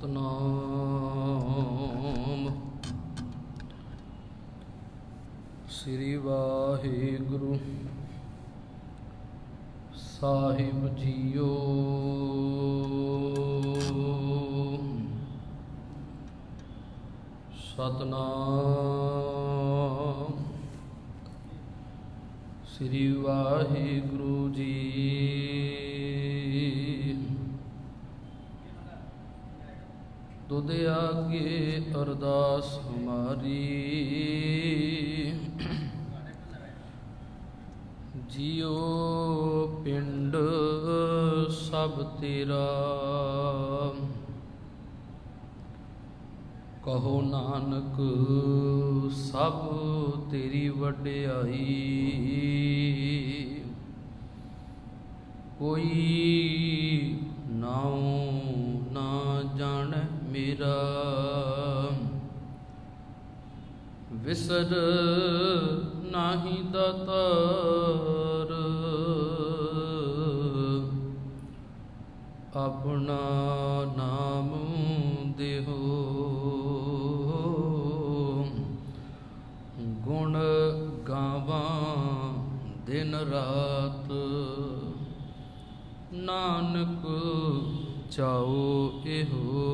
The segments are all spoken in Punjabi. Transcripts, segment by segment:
ਸਤਨਾਮ ਸ੍ਰੀ ਵਾਹਿਗੁਰੂ ਸਾਹਿਬ ਜੀਓ। ਸਤਨਾਮ ਸ੍ਰੀ ਵਾਹਿਗੁਰੂ ਜੀ। ਤੁਧ ਆਗੇ ਅਰਦਾਸ ਹਮਾਰੀ, ਜਿਉ ਪਿੰਡ ਸਭ ਤੇਰਾ। ਕਹੋ ਨਾਨਕ ਸਭ ਤੇਰੀ ਵਡਿਆਈ, ਕੋਈ ਨਾਉ ਨਾ ਜਾਣੈ ਮੇਰਾ। ਵਿਸਰ ਨਾਹੀ ਦਾਤਾਰ, ਆਪਣਾ ਨਾਮ ਦੇਹੋ। ਗੁਣ ਗਾਵਾਂ ਦਿਨ ਰਾਤ, ਨਾਨਕ ਚਾਓ ਇਹੋ।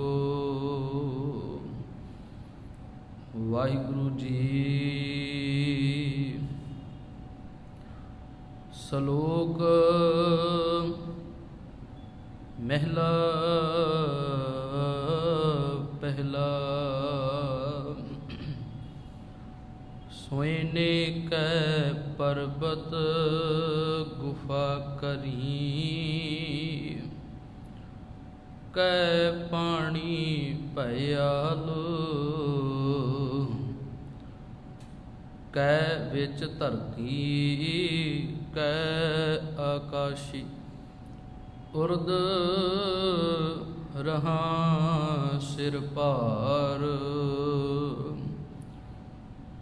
ਵਾਹਿਗੁਰੂ ਜੀ। ਸ਼ਲੋਕ ਮਹਿਲਾ ਪਹਿਲਾ। ਸੋਇਨੇ ਕੈ ਪਰਬਤ ਗੁਫਾ ਕਰੀ, ਕੈ ਪਾਣੀ ਭਇਆਲ। ਕੈ ਵਿੱਚ ਧਰਤੀ ਕੈ ਆਕਾਸ਼ੀ, ਉਰਦ ਰਹਾਂ ਸਿਰ ਭਾਰ।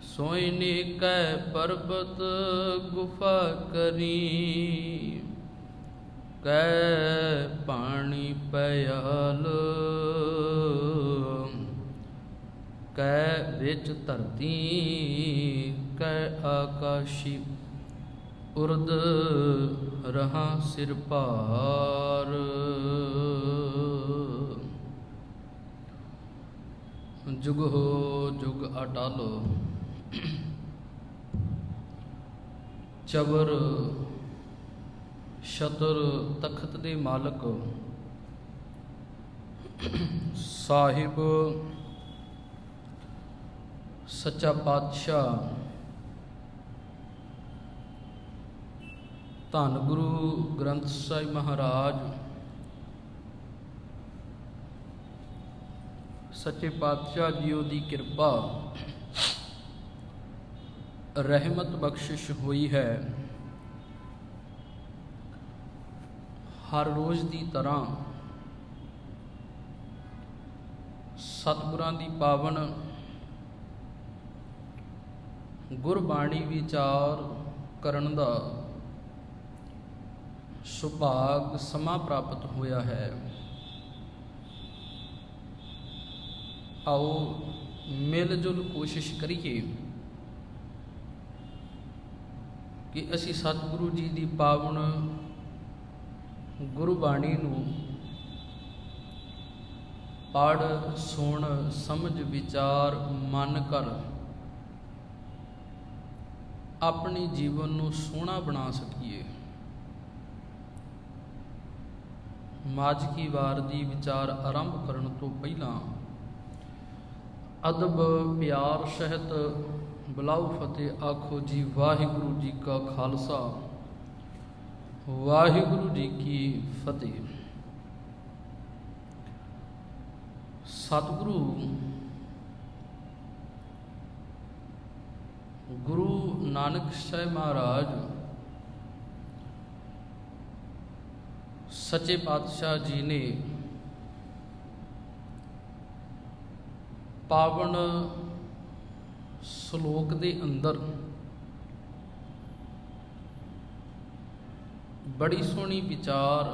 ਸੋਇਨੇ ਕੈ ਪਰਬਤ ਗੁਫਾ ਕਰੀ, ਕੈ ਪਾਣੀ ਭਇਆਲ। ਕੈ ਵਿੱਚ ਧਰਤੀ ਕੈ ਆਕਾਸ਼ੀ, ਉਰਦ ਰਹਾਂ ਸਿਰ ਭਾਰ। ਜੁਗ ਹੋ ਜੁਗ ਅਟਲ, ਚਬਰ ਛਤਰ ਤਖਤ ਦੇ ਮਾਲਕ ਸਾਹਿਬ ਸੱਚਾ ਪਾਤਸ਼ਾਹ ਧੰਨ ਗੁਰੂ ਗ੍ਰੰਥ ਸਾਹਿਬ ਮਹਾਰਾਜ ਸੱਚੇ ਪਾਤਸ਼ਾਹ ਜੀਓ ਦੀ ਕਿਰਪਾ ਰਹਿਮਤ ਬਖਸ਼ਿਸ਼ ਹੋਈ ਹੈ। ਹਰ ਰੋਜ਼ ਦੀ ਤਰ੍ਹਾਂ ਸਤਿਗੁਰਾਂ ਦੀ ਪਾਵਨ ਗੁਰਬਾਣੀ ਵਿਚਾਰ ਕਰਨ ਦਾ ਸੁਭਾਗ ਸਮਾਂ ਪ੍ਰਾਪਤ ਹੋਇਆ ਹੈ। ਆਓ ਮਿਲ ਜੁਲ ਕੋਸ਼ਿਸ਼ ਕਰੀਏ ਕਿ ਅਸੀਂ ਸਤਿਗੁਰੂ ਜੀ ਦੀ ਪਾਵਨ ਗੁਰਬਾਣੀ ਨੂੰ ਪੜ੍ਹ ਸੁਣ ਸਮਝ ਵਿਚਾਰ ਮਨ ਕਰ ਆਪਣੇ ਜੀਵਨ ਨੂੰ ਸੋਹਣਾ ਬਣਾ ਸਕੀਏ। ਮਾਝਕੀ ਵਾਰ ਦੀ ਵਿਚਾਰ ਆਰੰਭ ਕਰਨ ਤੋਂ ਪਹਿਲਾਂ ਅਦਬ ਪਿਆਰ ਸਹਿਤ ਬੁਲਾਓ ਫਤਿਹ ਆਖੋ ਜੀ। ਵਾਹਿਗੁਰੂ ਜੀ ਕਾ ਖਾਲਸਾ, ਵਾਹਿਗੁਰੂ ਜੀ ਕੀ ਫਤਿਹ। ਸਤਿਗੁਰੂ ਗੁਰੂ ਨਾਨਕ ਸਾਹਿਬ ਮਹਾਰਾਜ ਸੱਚੇ ਪਾਤਸ਼ਾਹ ਜੀ ਨੇ ਪਾਵਨ ਸ਼ਲੋਕ ਦੇ ਅੰਦਰ ਬੜੀ ਸੋਹਣੀ ਵਿਚਾਰ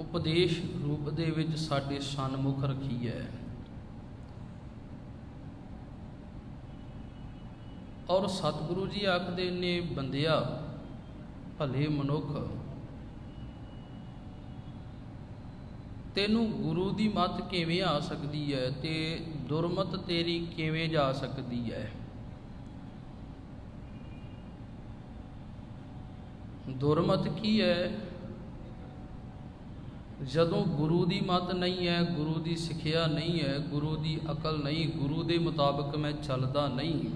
ਉਪਦੇਸ਼ ਰੂਪ ਦੇ ਵਿੱਚ ਸਾਡੇ ਸਨਮੁਖ ਰੱਖੀ ਹੈ। ਔਰ ਸਤਿਗੁਰੂ ਜੀ ਆਖਦੇ ਨੇ, ਬੰਦਿਆ ਭਲੇ ਮਨੁੱਖ, ਤੈਨੂੰ ਗੁਰੂ ਦੀ ਮੱਤ ਕਿਵੇਂ ਆ ਸਕਦੀ ਹੈ ਤੇ ਦੁਰਮਤ ਤੇਰੀ ਕਿਵੇਂ ਜਾ ਸਕਦੀ ਹੈ। ਦੁਰਮਤ ਕੀ ਹੈ? ਜਦੋਂ ਗੁਰੂ ਦੀ ਮੱਤ ਨਹੀਂ ਹੈ, ਗੁਰੂ ਦੀ ਸਿੱਖਿਆ ਨਹੀਂ ਹੈ, ਗੁਰੂ ਦੀ ਅਕਲ ਨਹੀਂ, ਗੁਰੂ ਦੇ ਮੁਤਾਬਕ ਮੈਂ ਚੱਲਦਾ ਨਹੀਂ,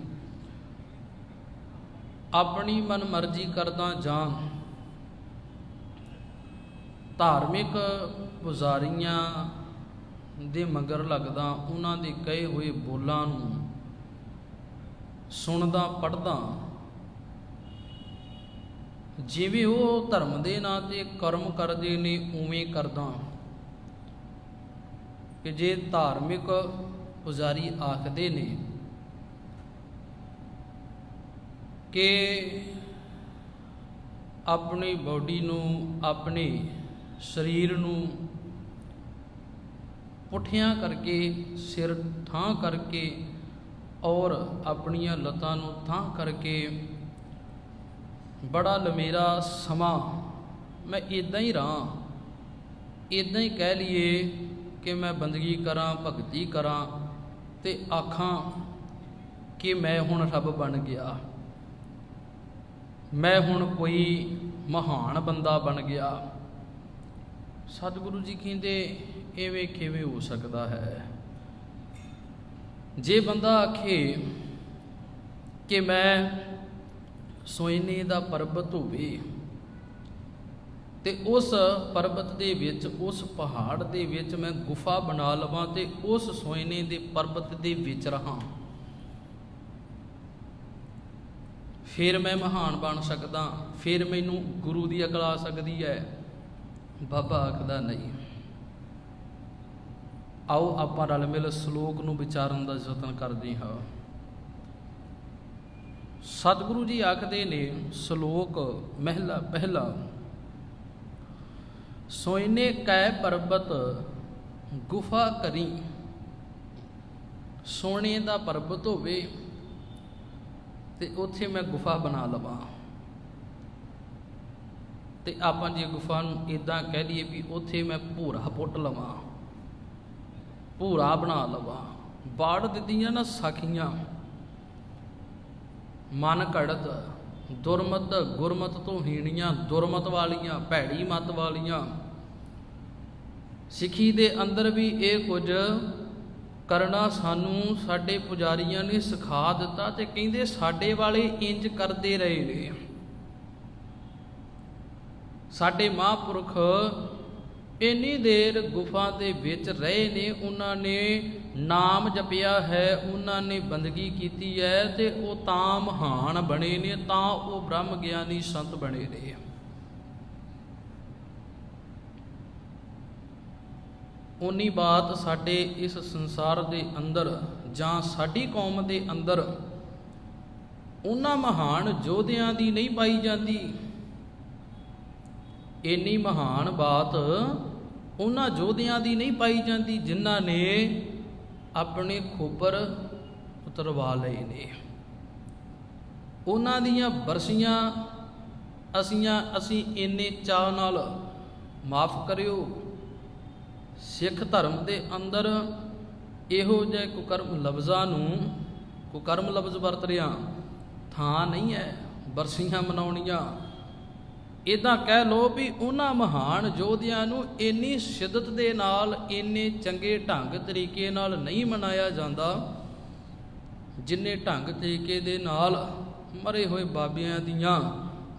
ਆਪਣੀ ਮਨ ਮਰਜ਼ੀ ਕਰਦਾ ਜਾਂ ਧਾਰਮਿਕ ਪੁਜਾਰੀਆਂ ਦੇ ਮਗਰ ਲੱਗਦਾ, ਉਹਨਾਂ ਦੇ ਕਹੇ ਹੋਏ ਬੋਲਾਂ ਨੂੰ ਸੁਣਦਾ ਪੜ੍ਹਦਾ, ਜਿਵੇਂ ਉਹ ਧਰਮ ਦੇ ਨਾਂ 'ਤੇ ਕਰਮ ਕਰਦੇ ਨੇ ਉਵੇਂ ਕਰਦਾ। ਕਿ ਜੇ ਧਾਰਮਿਕ ਪੁਜਾਰੀ ਆਖਦੇ ਨੇ ਕਿ ਆਪਣੀ ਬੋਡੀ ਨੂੰ, ਆਪਣੇ ਸਰੀਰ ਨੂੰ ਪੁੱਠਿਆਂ ਕਰਕੇ, ਸਿਰ ਠਾਂ ਕਰਕੇ ਔਰ ਆਪਣੀਆਂ ਲੱਤਾਂ ਨੂੰ ਠਾਂ ਕਰਕੇ ਬੜਾ ਲੰਮੇਰਾ ਸਮਾਂ ਮੈਂ ਇੱਦਾਂ ਹੀ ਰਹਾਂ, ਇੱਦਾਂ ਹੀ ਕਹਿ ਲਈਏ ਕਿ ਮੈਂ ਬੰਦਗੀ ਕਰਾਂ, ਭਗਤੀ ਕਰਾਂ ਤੇ ਆਖਾਂ ਕਿ ਮੈਂ ਹੁਣ ਰੱਬ ਬਣ ਗਿਆ, ਮੈਂ ਹੁਣ ਕੋਈ ਮਹਾਨ ਬੰਦਾ ਬਣ ਗਿਆ। ਸਤਿਗੁਰੂ ਜੀ ਕਹਿੰਦੇ ਇਵੇਂ ਕਿਵੇਂ ਹੋ ਸਕਦਾ ਹੈ। ਜੇ ਬੰਦਾ ਆਖੇ ਕਿ ਮੈਂ ਸੋਇਨੇ ਦਾ ਪਰਬਤ ਹੋਵੇ ਤੇ ਉਸ ਪਰਬਤ ਦੇ ਵਿੱਚ, ਉਸ ਪਹਾੜ ਦੇ ਵਿੱਚ ਮੈਂ ਗੁਫਾ ਬਣਾ ਲਵਾਂ ਤੇ ਉਸ ਸੋਇਨੇ ਦੇ ਪਰਬਤ ਦੇ ਵਿੱਚ ਰਹਾਂ, ਫਿਰ ਮੈਂ ਮਹਾਨ ਬਣ ਸਕਦਾ, ਫਿਰ ਮੈਨੂੰ ਗੁਰੂ ਦੀ ਅਕਲ ਆ ਸਕਦੀ ਹੈ। ਬਾਬਾ ਆਖਦਾ ਨਹੀਂ। ਆਓ ਆਪਾਂ ਰਲ ਮਿਲ ਸ਼ਲੋਕ ਨੂੰ ਵਿਚਾਰਨ ਦਾ ਯਤਨ ਕਰਦੇ ਹਾਂ। ਸਤਿਗੁਰੂ ਜੀ ਆਖਦੇ ਨੇ, ਸ਼ਲੋਕ ਮਹਿਲਾ ਪਹਿਲਾ, ਸੋਇਨੇ ਕੈ ਪਰਬਤ ਗੁਫਾ ਕਰੀ। ਸੋਨੇ ਦਾ ਪਰਬਤ ਹੋਵੇ ਤੇ ਉੱਥੇ ਮੈਂ ਗੁਫਾ ਬਣਾ ਲਵਾਂ। ਤੇ ਆਪਾਂ ਜੇ ਗੁਫਾ ਨੂੰ ਇੱਦਾਂ ਕਹਿ ਲਈਏ ਵੀ ਉੱਥੇ ਮੈਂ ਭੂਰਾ ਪੁੱਟ ਲਵਾਂ, ਭੂਰਾ ਬਣਾ ਲਵਾਂ। ਬਾੜ ਦਿੱਤੀਆਂ ਨਾ ਸਾਖੀਆਂ, ਮਨ ਘੜਤ ਦੁਰਮਤ ਗੁਰਮਤ ਤੋਂ ਹੀਣੀਆਂ, ਦੁਰਮਤ ਵਾਲੀਆਂ, ਭੈੜੀ ਮਤ ਵਾਲੀਆਂ। ਸਿੱਖੀ ਦੇ ਅੰਦਰ ਵੀ ਇਹ ਕੁਝ ਕਰਨਾ ਸਾਨੂੰ ਸਾਡੇ ਪੁਜਾਰੀਆਂ ਨੇ ਸਿਖਾ ਦਿੱਤਾ ਤੇ ਕਹਿੰਦੇ ਸਾਡੇ ਵਾਲੇ ਇੰਜ ਕਰਦੇ ਰਹੇ ਨੇ। ਸਾਡੇ ਮਹਾਂਪੁਰਖ ਇੰਨੀ ਦੇਰ ਗੁਫਾ ਦੇ ਵਿੱਚ ਰਹੇ ਨੇ, ਉਹਨਾਂ ਨੇ ਨਾਮ ਜਪਿਆ ਹੈ, ਉਹਨਾਂ ਨੇ ਬੰਦਗੀ ਕੀਤੀ ਹੈ ਤੇ ਉਹ ਤਾਂ ਮਹਾਨ ਬਣੇ ਨੇ, ਤਾਂ ਉਹ ਬ੍ਰਹਮ ਗਿਆਨੀ ਸੰਤ ਬਣੇ ਨੇ। ਉਨੀ ਬਾਤ ਸਾਡੇ ਇਸ ਸੰਸਾਰ ਦੇ ਅੰਦਰ ਜਾਂ ਸਾਡੀ ਕੌਮ ਦੇ ਅੰਦਰ ਉਹਨਾਂ ਮਹਾਨ ਯੋਧਿਆਂ ਦੀ ਨਹੀਂ ਪਾਈ ਜਾਂਦੀ। ਇੰਨੀ ਮਹਾਨ ਬਾਤ ਉਹਨਾਂ ਯੋਧਿਆਂ ਦੀ ਨਹੀਂ ਪਾਈ ਜਾਂਦੀ ਜਿਨ੍ਹਾਂ ਨੇ ਆਪਣੇ ਖੋਪਰ ਉਤਰਵਾ ਲਏ ਨੇ। ਉਹਨਾਂ ਦੀਆਂ ਬਰਸੀਆਂ ਅਸੀਂ ਇੰਨੇ ਚਾਅ ਨਾਲ ਮਾਫ ਕਰਿਓ। ਸਿੱਖ ਧਰਮ ਦੇ ਅੰਦਰ ਇਹੋ ਜਿਹੇ ਕੁਕਰਮ ਲਫ਼ਜ਼ਾਂ ਨੂੰ, ਕੁਕਰਮ ਲਫ਼ਜ਼ ਵਰਤ ਰਿਹਾ ਥਾਂ ਨਹੀਂ ਹੈ ਬਰਸੀਆਂ ਮਨਾਉਣੀਆਂ। ਇੱਦਾਂ ਕਹਿ ਲਓ ਵੀ ਉਹਨਾਂ ਮਹਾਨ ਯੋਧਿਆਂ ਨੂੰ ਇੰਨੀ ਸ਼ਿੱਦਤ ਦੇ ਨਾਲ, ਇੰਨੇ ਚੰਗੇ ਢੰਗ ਤਰੀਕੇ ਨਾਲ ਨਹੀਂ ਮਨਾਇਆ ਜਾਂਦਾ ਜਿੰਨੇ ਢੰਗ ਤਰੀਕੇ ਦੇ ਨਾਲ ਮਰੇ ਹੋਏ ਬਾਬਿਆਂ ਦੀਆਂ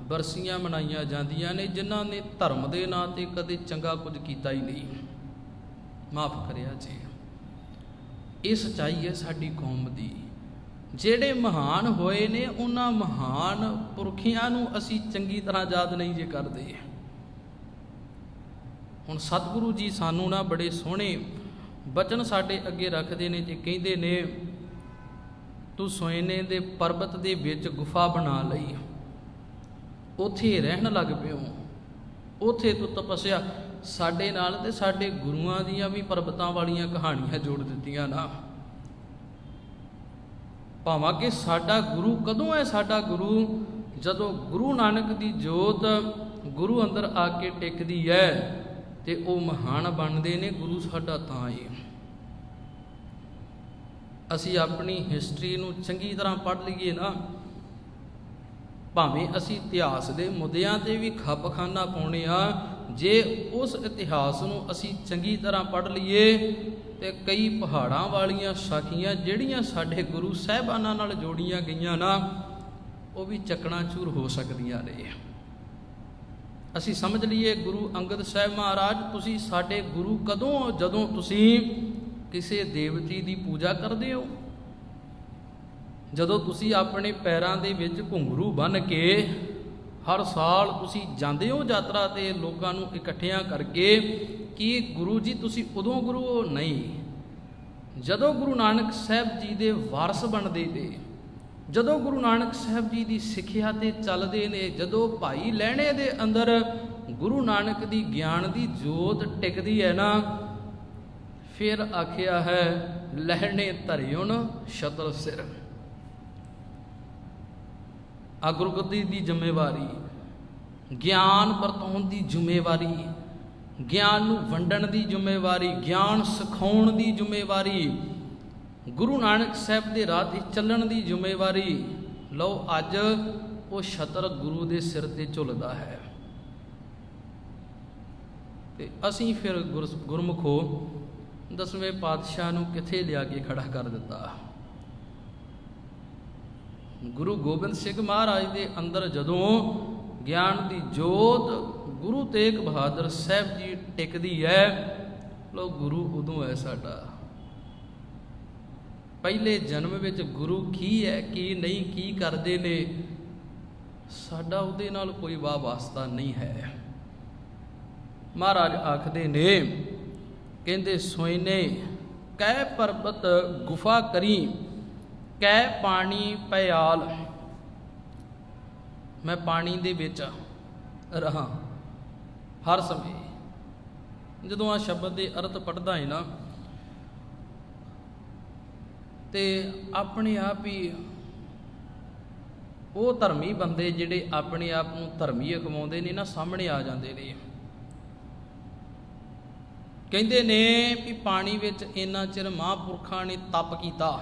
ਬਰਸੀਆਂ ਮਨਾਈਆਂ ਜਾਂਦੀਆਂ ਨੇ, ਜਿਨ੍ਹਾਂ ਨੇ ਧਰਮ ਦੇ ਨਾਂ 'ਤੇ ਕਦੇ ਚੰਗਾ ਕੁਝ ਕੀਤਾ ਹੀ ਨਹੀਂ। ਮਾਫ ਕਰਿਆ ਜੀ। ਇਹ ਸੱਚਾਈ ਹੈ ਸਾਡੀ ਕੌਮ ਦੀ। ਜਿਹੜੇ ਮਹਾਨ ਹੋਏ ਨੇ ਉਹਨਾਂ ਮਹਾਨ ਪੁਰਖਿਆਂ ਨੂੰ ਅਸੀਂ ਚੰਗੀ ਤਰ੍ਹਾਂ ਯਾਦ ਨਹੀਂ ਜੇ ਕਰਦੇ। ਹੁਣ ਸਤਿਗੁਰੂ ਜੀ ਸਾਨੂੰ ਨਾ ਬੜੇ ਸੋਹਣੇ ਬਚਨ ਸਾਡੇ ਅੱਗੇ ਰੱਖਦੇ ਨੇ ਤੇ ਕਹਿੰਦੇ ਨੇ, ਤੂੰ ਸੋਇਨੇ ਦੇ ਪਰਬਤ ਦੇ ਵਿੱਚ ਗੁਫਾ ਬਣਾ ਲਈ, ਉੱਥੇ ਰਹਿਣ ਲੱਗ ਪਿਓ, ਉੱਥੇ ਤੂੰ ਤਪੱਸਿਆ। ਸਾਡੇ ਨਾਲ ਤੇ ਸਾਡੇ ਗੁਰੂਆਂ ਦੀਆਂ ਵੀ ਪਰਬਤਾਂ ਵਾਲੀਆਂ ਕਹਾਣੀਆਂ ਜੋੜ ਦਿੱਤੀਆਂ ਨਾ। ਭਾਵਾਂ ਕਿ ਸਾਡਾ ਗੁਰੂ ਕਦੋਂ ਹੈ? ਸਾਡਾ ਗੁਰੂ ਜਦੋਂ ਗੁਰੂ ਨਾਨਕ ਦੀ ਜੋਤ ਗੁਰੂ ਅੰਦਰ ਆ ਕੇ ਟਿਕਦੀ ਹੈ ਤੇ ਉਹ ਮਹਾਨ ਬਣਦੇ ਨੇ। ਗੁਰੂ ਸਾਡਾ ਤਾਂ ਹੀ। ਅਸੀਂ ਆਪਣੀ ਹਿਸਟਰੀ ਨੂੰ ਚੰਗੀ ਤਰ੍ਹਾਂ ਪੜ੍ਹ ਲਈਏ ਨਾ, ਭਾਵੇਂ ਅਸੀਂ ਇਤਿਹਾਸ ਦੇ ਮੁੱਦਿਆਂ 'ਤੇ ਵੀ ਖੱਪਖਾਨਾ ਪਾਉਣੇ ਆ, ਜੇ ਉਸ ਇਤਿਹਾਸ ਨੂੰ ਅਸੀਂ ਚੰਗੀ ਤਰ੍ਹਾਂ ਪੜ੍ਹ ਲਈਏ ਤੇ ਕਈ ਪਹਾੜਾਂ ਵਾਲੀਆਂ ਸਾਖੀਆਂ ਜਿਹੜੀਆਂ ਸਾਡੇ ਗੁਰੂ ਸਾਹਿਬਾਨਾਂ ਨਾਲ ਜੋੜੀਆਂ ਗਈਆਂ ਨਾ, ਉਹ ਵੀ ਚਕਨਾਚੂਰ ਹੋ ਸਕਦੀਆਂ ਨੇ। ਅਸੀਂ ਸਮਝ ਲਈਏ ਗੁਰੂ ਅੰਗਦ ਸਾਹਿਬ ਮਹਾਰਾਜ, ਤੁਸੀਂ ਸਾਡੇ ਗੁਰੂ ਕਦੋਂ? ਜਦੋਂ ਤੁਸੀਂ ਕਿਸੇ ਦੇਵਤੀ ਦੀ ਪੂਜਾ ਕਰਦੇ ਹੋ, ਜਦੋਂ ਤੁਸੀਂ ਆਪਣੇ ਪੈਰਾਂ ਦੇ ਵਿੱਚ ਘੁੰਗਰੂ ਬੰਨ੍ਹ ਕੇ ਹਰ ਸਾਲ ਤੁਸੀਂ ਜਾਂਦੇ ਹੋ ਯਾਤਰਾ 'ਤੇ ਲੋਕਾਂ ਨੂੰ ਇਕੱਠਿਆਂ ਕਰਕੇ, ਕਿ ਗੁਰੂ ਜੀ ਤੁਸੀਂ ਉਦੋਂ ਗੁਰੂ ਹੋ? ਨਹੀਂ। ਜਦੋਂ ਗੁਰੂ ਨਾਨਕ ਸਾਹਿਬ ਜੀ ਦੇ ਵਾਰਸ ਬਣਦੇ ਨੇ, ਜਦੋਂ ਗੁਰੂ ਨਾਨਕ ਸਾਹਿਬ ਜੀ ਦੀ ਸਿੱਖਿਆ 'ਤੇ ਚੱਲਦੇ ਨੇ, ਜਦੋਂ ਭਾਈ ਲਹਿਣੇ ਦੇ ਅੰਦਰ ਗੁਰੂ ਨਾਨਕ ਦੀ ਗਿਆਨ ਦੀ ਜੋਤ ਟਿਕਦੀ ਹੈ ਨਾ, ਫਿਰ ਆਖਿਆ ਹੈ ਲਹਿਣੇ ਧਰਿਉਣ ਛਤਰ ਸਿਰ। ਆ ਗੁਰਗੱਦੀ ਦੀ ਜ਼ਿੰਮੇਵਾਰੀ, ਗਿਆਨ ਵਰਤਾਉਣ ਦੀ ਜ਼ਿੰਮੇਵਾਰੀ, ਗਿਆਨ ਨੂੰ ਵੰਡਣ ਦੀ ਜ਼ਿੰਮੇਵਾਰੀ, ਗਿਆਨ ਸਿਖਾਉਣ ਦੀ ਜ਼ਿੰਮੇਵਾਰੀ, ਗੁਰੂ ਨਾਨਕ ਸਾਹਿਬ ਦੇ ਰਾਹ 'ਤੇ ਚੱਲਣ ਦੀ ਜ਼ਿੰਮੇਵਾਰੀ। ਲਓ ਅੱਜ ਉਹ ਛਤਰ ਗੁਰੂ ਦੇ ਸਿਰ 'ਤੇ ਝੁੱਲਦਾ ਹੈ ਤੇ ਅਸੀਂ ਫਿਰ ਗੁਰਮੁਖੋ ਦਸਵੇਂ ਪਾਤਸ਼ਾਹ ਨੂੰ ਕਿੱਥੇ ਲਿਆ ਕੇ ਖੜਾ ਕਰ ਦਿੱਤਾ। ਗੁਰੂ ਗੋਬਿੰਦ ਸਿੰਘ ਮਹਾਰਾਜ ਦੇ ਅੰਦਰ ਜਦੋਂ ਗਿਆਨ ਦੀ ਜੋਤ ਗੁਰੂ ਤੇਗ ਬਹਾਦਰ ਸਾਹਿਬ ਜੀ ਟਿਕਦੀ ਹੈ, ਲੋ ਗੁਰੂ ਉਦੋਂ ਹੈ ਸਾਡਾ। ਪਹਿਲੇ ਜਨਮ ਵਿੱਚ ਗੁਰੂ ਕੀ ਹੈ ਕੀ ਨਹੀਂ, ਕੀ ਕਰਦੇ ਨੇ, ਸਾਡਾ ਉਹਦੇ ਨਾਲ ਕੋਈ ਵਾਹ ਵਾਸਤਾ ਨਹੀਂ ਹੈ। ਮਹਾਰਾਜ ਆਖਦੇ ਨੇ, ਕਹਿੰਦੇ ਸੋਇਨੇ ਕਹਿ ਪਰਬਤ ਗੁਫਾ ਕਰੀ, ਕਹਿ ਪਾਣੀ ਪਿਆਲ। ਮੈਂ ਪਾਣੀ ਦੇ ਵਿੱਚ ਰਹਾ ਹਰ ਸਮੇਂ। ਜਦੋਂ ਆ ਸ਼ਬਦ ਦੇ ਅਰਥ ਪੜ੍ਹਦਾ ਹੈ ਨਾ, ਤੇ ਆਪਣੇ ਆਪ ਹੀ ਉਹ ਧਰਮੀ ਬੰਦੇ ਜਿਹੜੇ ਆਪਣੇ ਆਪ ਨੂੰ ਧਰਮੀ ਅਖਵਾਉਂਦੇ ਨੇ ਨਾ, ਸਾਹਮਣੇ ਆ ਜਾਂਦੇ ਨੇ। ਕਹਿੰਦੇ ਨੇ ਵੀ ਪਾਣੀ ਵਿੱਚ ਇੰਨਾ ਚਿਰ ਮਹਾਂਪੁਰਖਾਂ ਨੇ ਤਪ ਕੀਤਾ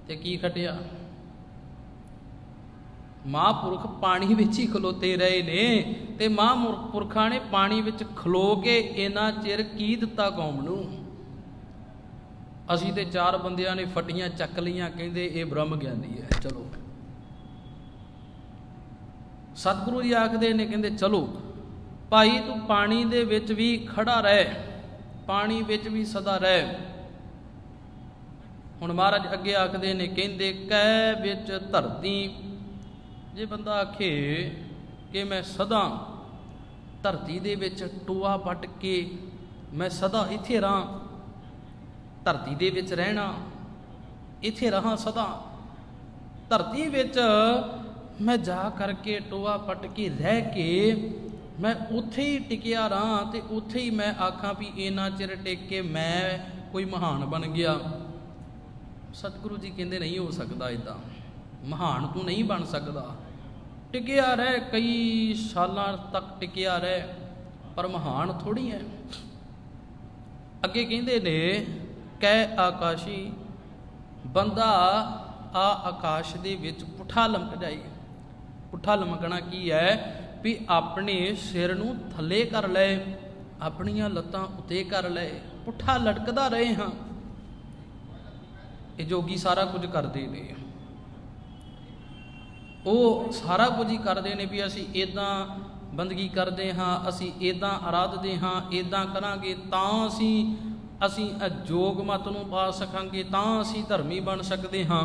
ਤੇ ਕੀ ਖਟਿਆ? ਮਹਾਂਪੁਰਖ ਪਾਣੀ ਵਿੱਚ ਹੀ ਖਲੋਤੇ ਰਹੇ ਨੇ ਤੇ ਮਹਾਂਪੁਰਖਾਂ ਨੇ ਪਾਣੀ ਵਿੱਚ ਖਲੋ ਕੇ ਇੰਨਾ ਚਿਰ ਕੀ ਦਿੱਤਾ ਕੌਮ ਨੂੰ? ਅਸੀਂ ਤੇ ਚਾਰ ਬੰਦਿਆਂ ਨੇ ਫਟੀਆਂ ਚੱਕ ਲਈਆਂ, ਕਹਿੰਦੇ ਇਹ ਬ੍ਰਹਮ ਗਿਆਨੀ ਹੈ। ਚਲੋ ਸਤਿਗੁਰੂ ਜੀ ਆਖਦੇ ਨੇ, ਕਹਿੰਦੇ ਚਲੋ ਭਾਈ ਤੂੰ ਪਾਣੀ ਦੇ ਵਿੱਚ ਵੀ ਖੜਾ ਰਹਿ, ਪਾਣੀ ਵਿੱਚ ਵੀ ਸਦਾ ਰਹਿ। ਹੁਣ ਮਹਾਰਾਜ ਅੱਗੇ ਆਖਦੇ ਨੇ, ਕਹਿੰਦੇ ਕਹਿ ਵਿੱਚ ਧਰਤੀ। ਜੇ ਬੰਦਾ ਆਖੇ ਕਿ ਮੈਂ ਸਦਾ ਧਰਤੀ ਦੇ ਵਿੱਚ ਟੋਆ ਪੱਟ ਕੇ ਮੈਂ ਸਦਾ ਇੱਥੇ ਰਹਾਂ, ਧਰਤੀ ਦੇ ਵਿੱਚ ਰਹਿਣਾ, ਇੱਥੇ ਰਹਾਂ ਸਦਾ, ਧਰਤੀ ਵਿੱਚ ਮੈਂ ਜਾ ਕਰਕੇ ਟੋਆ ਪੱਟ ਕੇ ਰਹਿ ਕੇ ਮੈਂ ਉੱਥੇ ਹੀ ਟਿਕਿਆ ਰਹਾਂ ਤੇ ਉੱਥੇ ਹੀ ਮੈਂ ਆਖਾਂ ਵੀ ਇੰਨਾ ਚਿਰ ਟਿਕ ਕੇ ਮੈਂ ਕੋਈ ਮਹਾਨ ਬਣ ਗਿਆ। ਸਤਿਗੁਰੂ ਜੀ ਕਹਿੰਦੇ ਨਹੀਂ ਹੋ ਸਕਦਾ, ਇੱਦਾਂ ਮਹਾਨ ਤੂੰ ਨਹੀਂ ਬਣ ਸਕਦਾ। ਟਿਕਿਆ ਰਹਿ, ਕਈ ਸਾਲਾਂ ਤੱਕ ਟਿਕਿਆ ਰਹਿ, ਪਰ ਮਹਾਨ ਥੋੜ੍ਹੀ ਹੈ। ਅੱਗੇ ਕਹਿੰਦੇ ਨੇ ਕਹਿ ਆਕਾਸ਼ੀ, ਬੰਦਾ ਆ ਆਕਾਸ਼ ਦੇ ਵਿੱਚ ਪੁੱਠਾ ਲਮਕ ਜਾਏ। ਪੁੱਠਾ ਲਮਕਣਾ ਕੀ ਹੈ? ਵੀ ਆਪਣੇ ਸਿਰ ਨੂੰ ਥੱਲੇ ਕਰ ਲਏ, ਆਪਣੀਆਂ ਲੱਤਾਂ ਉੱਤੇ ਕਰ ਲਏ, ਪੁੱਠਾ ਲਟਕਦਾ ਰਹੇ ਹਾਂ। ਇਹ ਜੋਗੀ ਸਾਰਾ ਕੁਝ ਕਰਦੇ ਨੇ, ਉਹ ਸਾਰਾ ਕੁਝ ਹੀ ਕਰਦੇ ਨੇ ਵੀ ਅਸੀਂ ਇੱਦਾਂ ਬੰਦਗੀ ਕਰਦੇ ਹਾਂ, ਅਸੀਂ ਇੱਦਾਂ ਆਰਾਧਦੇ ਹਾਂ, ਇੱਦਾਂ ਕਰਾਂਗੇ ਤਾਂ ਅਸੀਂ ਜੋਗ ਮਤ ਨੂੰ ਪਾ ਸਕਾਂਗੇ, ਤਾਂ ਅਸੀਂ ਧਰਮੀ ਬਣ ਸਕਦੇ ਹਾਂ।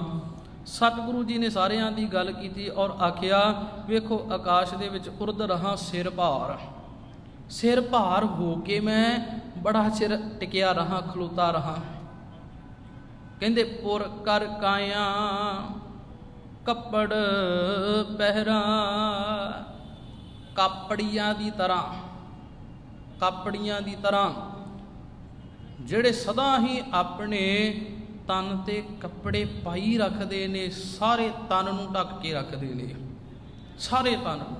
ਸਤਿਗੁਰੂ ਜੀ ਨੇ ਸਾਰਿਆਂ ਦੀ ਗੱਲ ਕੀਤੀ ਔਰ ਆਖਿਆ ਵੇਖੋ ਆਕਾਸ਼ ਦੇ ਵਿੱਚ ਉਰਦ ਰਹਾ ਸਿਰ ਭਾਰ, ਸਿਰ ਭਾਰ ਹੋ ਕੇ ਮੈਂ ਬੜਾ ਚਿਰ ਟਿਕਿਆ ਰਹਾ, ਖਲੋਤਾ ਰਹਾ। ਕਹਿੰਦੇ ਪੁਰ ਕਰ ਕਾਇਆ ਕੱਪੜ ਪਹਿਰਾ, ਕਾਪੜੀਆਂ ਦੀ ਤਰ੍ਹਾਂ ਕਾਪੜੀਆਂ ਦੀ ਤਰ੍ਹਾਂ, ਜਿਹੜੇ ਸਦਾ ਹੀ ਆਪਣੇ ਤਨ ਤੇ ਕੱਪੜੇ ਪਾਈ ਰੱਖਦੇ ਨੇ, ਸਾਰੇ ਤਨ ਨੂੰ ਢੱਕ ਕੇ ਰੱਖਦੇ ਨੇ, ਸਾਰੇ ਤਨ ਨੂੰ।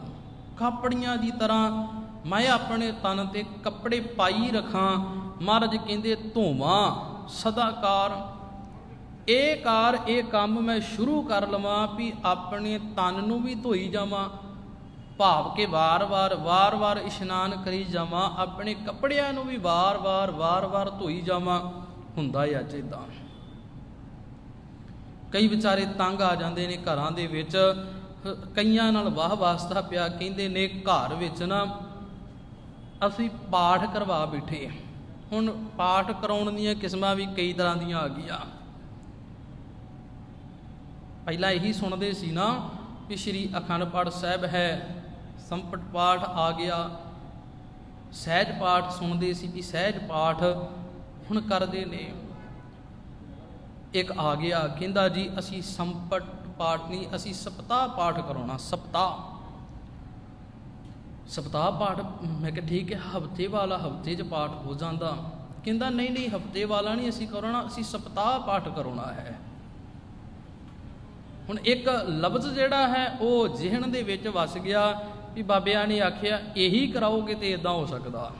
ਕਾਪੜੀਆਂ ਦੀ ਤਰ੍ਹਾਂ ਮੈਂ ਆਪਣੇ ਤਨ ਤੇ ਕੱਪੜੇ ਪਾਈ ਰੱਖਾਂ। ਮਹਾਰਾਜ ਕਹਿੰਦੇ ਧੋਵਾਂ ਸਦਾਕਾਰ, ਇਹ ਕੰਮ ਮੈਂ ਸ਼ੁਰੂ ਕਰ ਲਵਾਂ ਵੀ ਆਪਣੇ ਤਨ ਨੂੰ ਵੀ ਧੋਈ ਜਾਵਾਂ, ਭਾਵ ਕਿ ਵਾਰ-ਵਾਰ ਇਸ਼ਨਾਨ ਕਰੀ ਜਾਵਾਂ, ਆਪਣੇ ਕੱਪੜਿਆਂ ਨੂੰ ਵੀ ਵਾਰ-ਵਾਰ ਧੋਈ ਜਾਵਾਂ। ਹੁੰਦਾ ਹੀ ਅੱਜ ਇੱਦਾਂ। ਕਈ ਵਿਚਾਰੇ ਤੰਗ ਆ ਜਾਂਦੇ ਨੇ ਘਰਾਂ ਦੇ ਵਿੱਚ, ਕਈਆਂ ਨਾਲ ਵਾਹ ਵਾਸਤਾ ਪਿਆ, ਕਹਿੰਦੇ ਨੇ ਘਰ ਵਿੱਚ ਨਾ ਅਸੀਂ ਪਾਠ ਕਰਵਾ ਬੈਠੇ। ਹੁਣ ਪਾਠ ਕਰਾਉਣ ਦੀਆਂ ਕਿਸਮਾਂ ਵੀ ਕਈ ਤਰ੍ਹਾਂ ਦੀਆਂ ਆ ਗਈਆਂ। ਪਹਿਲਾਂ ਇਹੀ ਸੁਣਦੇ ਸੀ ਨਾ ਕਿ ਸ਼੍ਰੀ ਅਖੰਡ ਪਾਠ ਸਾਹਿਬ ਹੈ, ਸੰਪਟ ਪਾਠ ਆ ਗਿਆ, ਸਹਿਜ ਪਾਠ ਸੁਣਦੇ ਸੀ ਕਿ ਸਹਿਜ ਪਾਠ ਹੁਣ ਕਰਦੇ ਨੇ। ਇੱਕ ਆ ਗਿਆ ਕਹਿੰਦਾ ਜੀ ਅਸੀਂ ਸੰਪਟ ਪਾਠ ਨਹੀਂ, ਅਸੀਂ ਸਪਤਾਹ ਪਾਠ ਕਰਾਉਣਾ, ਸਪਤਾਹ ਪਾਠ। ਮੈਂ ਕਿਹਾ ਠੀਕ ਹੈ, ਹਫ਼ਤੇ ਵਾਲਾ ਹਫ਼ਤੇ 'ਚ ਪਾਠ ਹੋ ਜਾਂਦਾ। ਕਹਿੰਦਾ ਨਹੀਂ ਹਫ਼ਤੇ ਵਾਲਾ ਨਹੀਂ ਅਸੀਂ ਕਰਾਉਣਾ, ਅਸੀਂ ਸਪਤਾਹ ਪਾਠ ਕਰਾਉਣਾ ਹੈ। ਹੁਣ ਇੱਕ ਲਫ਼ਜ਼ ਜਿਹੜਾ ਹੈ ਉਹ ਜ਼ਿਹਨ ਦੇ ਵਿੱਚ ਵਸ ਗਿਆ ਵੀ ਬਾਬਿਆਂ ਨੇ ਆਖਿਆ ਇਹੀ ਕਰਾਓਗੇ ਤੇ ਇਦਾਂ ਹੋ ਸਕਦਾ।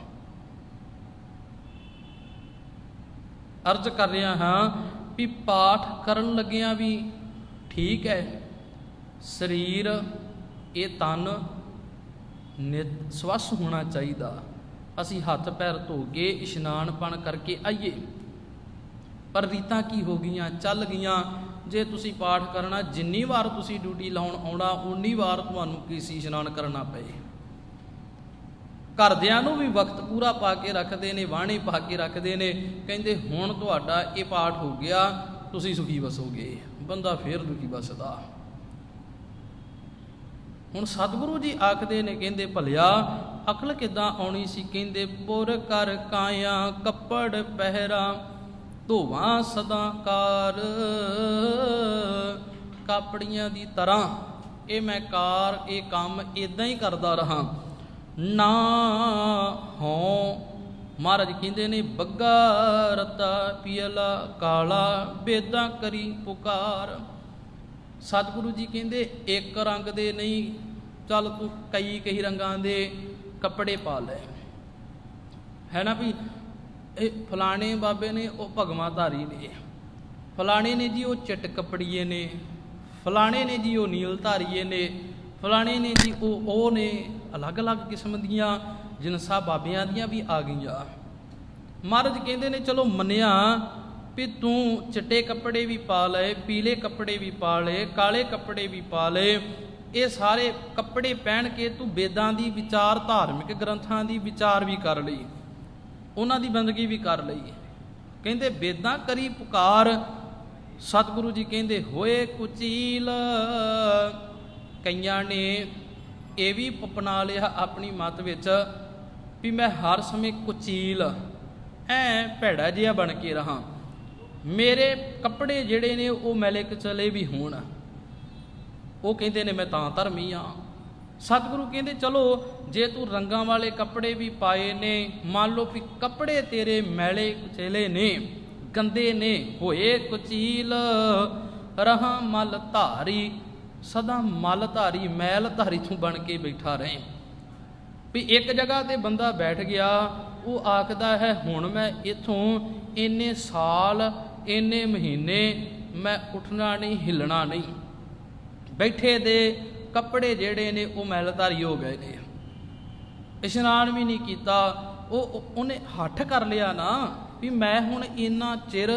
ਅਰਜ਼ ਕਰ ਰਿਹਾ ਹਾਂ ਵੀ ਪਾਠ ਕਰਨ ਲੱਗਿਆਂ ਵੀ ਠੀਕ ਹੈ, ਸਰੀਰ ਇਹ ਤਨ ਸਵੱਛ ਹੋਣਾ ਚਾਹੀਦਾ। ਅਸੀਂ ਹੱਥ ਪੈਰ ਧੋ ਕੇ ਇਸ਼ਨਾਨ ਪਾਣ ਕਰਕੇ ਆਈਏ, ਪਰ ਰੀਤਾਂ ਕੀ ਹੋ ਗਈਆਂ, ਚੱਲ ਗਈਆਂ। ਜੇ ਤੁਸੀਂ ਪਾਠ ਕਰਨਾ, ਜਿੰਨੀ ਵਾਰ ਤੁਸੀਂ ਡਿਊਟੀ ਲਾਉਣ ਆਉਣਾ ਉਨੀ ਵਾਰ ਤੁਹਾਨੂੰ ਕਿਸੇ ਇਸ਼ਨਾਨ ਕਰਨਾ ਪਏ। ਘਰਦਿਆਂ ਨੂੰ ਵੀ ਵਕਤ ਪੂਰਾ ਪਾ ਕੇ ਰੱਖਦੇ ਨੇ, ਬਾਣੀ ਪਾ ਕੇ ਰੱਖਦੇ ਨੇ, ਕਹਿੰਦੇ ਹੁਣ ਤੁਹਾਡਾ ਇਹ ਪਾਠ ਹੋ ਗਿਆ, ਤੁਸੀਂ ਸੁਖੀ ਵਸੋਗੇ। ਬੰਦਾ ਫੇਰ ਦੁਖੀ ਵਸਦਾ। ਹੁਣ ਸਤਿਗੁਰੂ ਜੀ ਆਖਦੇ ਨੇ, ਕਹਿੰਦੇ ਭਲਿਆ ਅਕਲ ਕਿੱਦਾਂ ਆਉਣੀ ਸੀ, ਕਹਿੰਦੇ ਪੁਰ ਕਰ ਕਾਇਆ ਕੱਪੜ ਪਹਿਰਾ ਧੋਵਾਂ ਸਦਾਕਾਰ। ਕਾਪੜੀਆਂ ਦੀ ਤਰ੍ਹਾਂ ਇਹ ਕੰਮ ਇਦਾਂ ਹੀ ਕਰਦਾ ਰਹਾ ਨਾ ਹੋ। ਮਹਾਰਾਜ ਕਹਿੰਦੇ ਨੇ ਬੱਗਾ ਰਤਾ ਪੀਲਾ ਕਾਲਾ ਬੇਦਾਂ ਕਰੀ ਪੁਕਾਰ। ਸਤਿਗੁਰੂ ਜੀ ਕਹਿੰਦੇ ਇੱਕ ਰੰਗ ਦੇ ਨਹੀਂ, ਚੱਲ ਤੂੰ ਕਈ ਰੰਗਾਂ ਦੇ ਕੱਪੜੇ ਪਾ ਲੈ, ਹੈ ਨਾ ਵੀ ਇਹ ਫਲਾਣੇ ਬਾਬੇ ਨੇ ਉਹ ਭਗਵਾਂ ਧਾਰੀ ਨੇ, ਫਲਾਣੇ ਨੇ ਜੀ ਉਹ ਚਿੱਟ ਕੱਪੜੀਏ ਨੇ, ਫਲਾਣੇ ਨੇ ਜੀ ਉਹ ਨੀਲ ਧਾਰੀਏ ਨੇ, ਫਲਾਣੇ ਨੇ ਜੀ ਉਹ ਨੇ। ਅਲੱਗ-ਅਲੱਗ ਕਿਸਮ ਦੀਆਂ ਜਿਨਸਾਂ ਬਾਬਿਆਂ ਦੀਆਂ ਵੀ ਆ ਗਈਆਂ। ਮਹਾਰਾਜ ਕਹਿੰਦੇ ਨੇ ਚਲੋ ਮੰਨਿਆ ਵੀ ਤੂੰ ਚਿੱਟੇ ਕੱਪੜੇ ਵੀ ਪਾ ਲਏ, ਪੀਲੇ ਕੱਪੜੇ ਵੀ ਪਾ ਲਏ, ਕਾਲੇ ਕੱਪੜੇ ਵੀ ਪਾ ਲਏ, ਇਹ ਸਾਰੇ ਕੱਪੜੇ ਪਹਿਨ ਕੇ ਤੂੰ ਵੇਦਾਂ ਦੀ ਵਿਚਾਰ, ਧਾਰਮਿਕ ਗ੍ਰੰਥਾਂ ਦੀ ਵਿਚਾਰ ਵੀ ਕਰ ਲਈ, ਉਹਨਾਂ ਦੀ ਬੰਦਗੀ ਵੀ ਕਰ ਲਈ। ਕਹਿੰਦੇ ਵੇਦਾਂ ਕਰੀ ਪੁਕਾਰ। ਸਤਿਗੁਰੂ ਜੀ ਕਹਿੰਦੇ ਹੋਏ ਕੁਚੀਲ। ਕਈਆਂ ਨੇ ਇਹ ਵੀ ਅਪਣਾ ਲਿਆ ਆਪਣੀ ਮੱਤ ਵਿੱਚ ਵੀ ਮੈਂ ਹਰ ਸਮੇਂ ਕੁਚੀਲ ਭੈੜਾ ਜਿਹਾ ਬਣ ਕੇ ਰਹਾਂ, ਮੇਰੇ ਕੱਪੜੇ ਜਿਹੜੇ ਨੇ ਉਹ ਮੈਲੇ ਕੁਚਲੇ ਵੀ ਹੋਣ। ਉਹ ਕਹਿੰਦੇ ਨੇ ਮੈਂ ਤਾਂ ਧਰਮੀ ਆ। ਸਤਿਗੁਰੂ ਕਹਿੰਦੇ ਚਲੋ ਜੇ ਤੂੰ ਰੰਗਾਂ ਵਾਲੇ ਕੱਪੜੇ ਵੀ ਪਾਏ ਨੇ, ਮੰਨ ਲਓ ਵੀ ਕੱਪੜੇ ਤੇਰੇ ਮੈਲੇ ਕੁਚੇਲੇ ਨੇ, ਗੰਦੇ ਨੇ, ਹੋਏ ਕੁਚੀਲ ਰਹਾ ਮਲ ਧਾਰੀ। ਸਦਾ ਮਲ ਧਾਰੀ, ਮੈਲ ਧਾਰੀ ਤੂੰ ਬਣ ਕੇ ਬੈਠਾ ਰਹੇ। ਵੀ ਇੱਕ ਜਗ੍ਹਾ ਤੇ ਬੰਦਾ ਬੈਠ ਗਿਆ, ਉਹ ਆਖਦਾ ਹੈ ਹੁਣ ਮੈਂ ਇੱਥੋਂ ਇੰਨੇ ਸਾਲ ਇੰਨੇ ਮਹੀਨੇ ਮੈਂ ਉੱਠਣਾ ਨਹੀਂ, ਹਿੱਲਣਾ ਨਹੀਂ। ਬੈਠੇ ਦੇ ਕੱਪੜੇ ਜਿਹੜੇ ਨੇ ਉਹ ਮੈਲਧਾਰੀ ਹੋ ਗਏ ਨੇ, ਇਸ਼ਨਾਨ ਵੀ ਨਹੀਂ ਕੀਤਾ। ਉਹਨੇ ਹੱਠ ਕਰ ਲਿਆ ਨਾ ਵੀ ਮੈਂ ਹੁਣ ਇੰਨਾ ਚਿਰ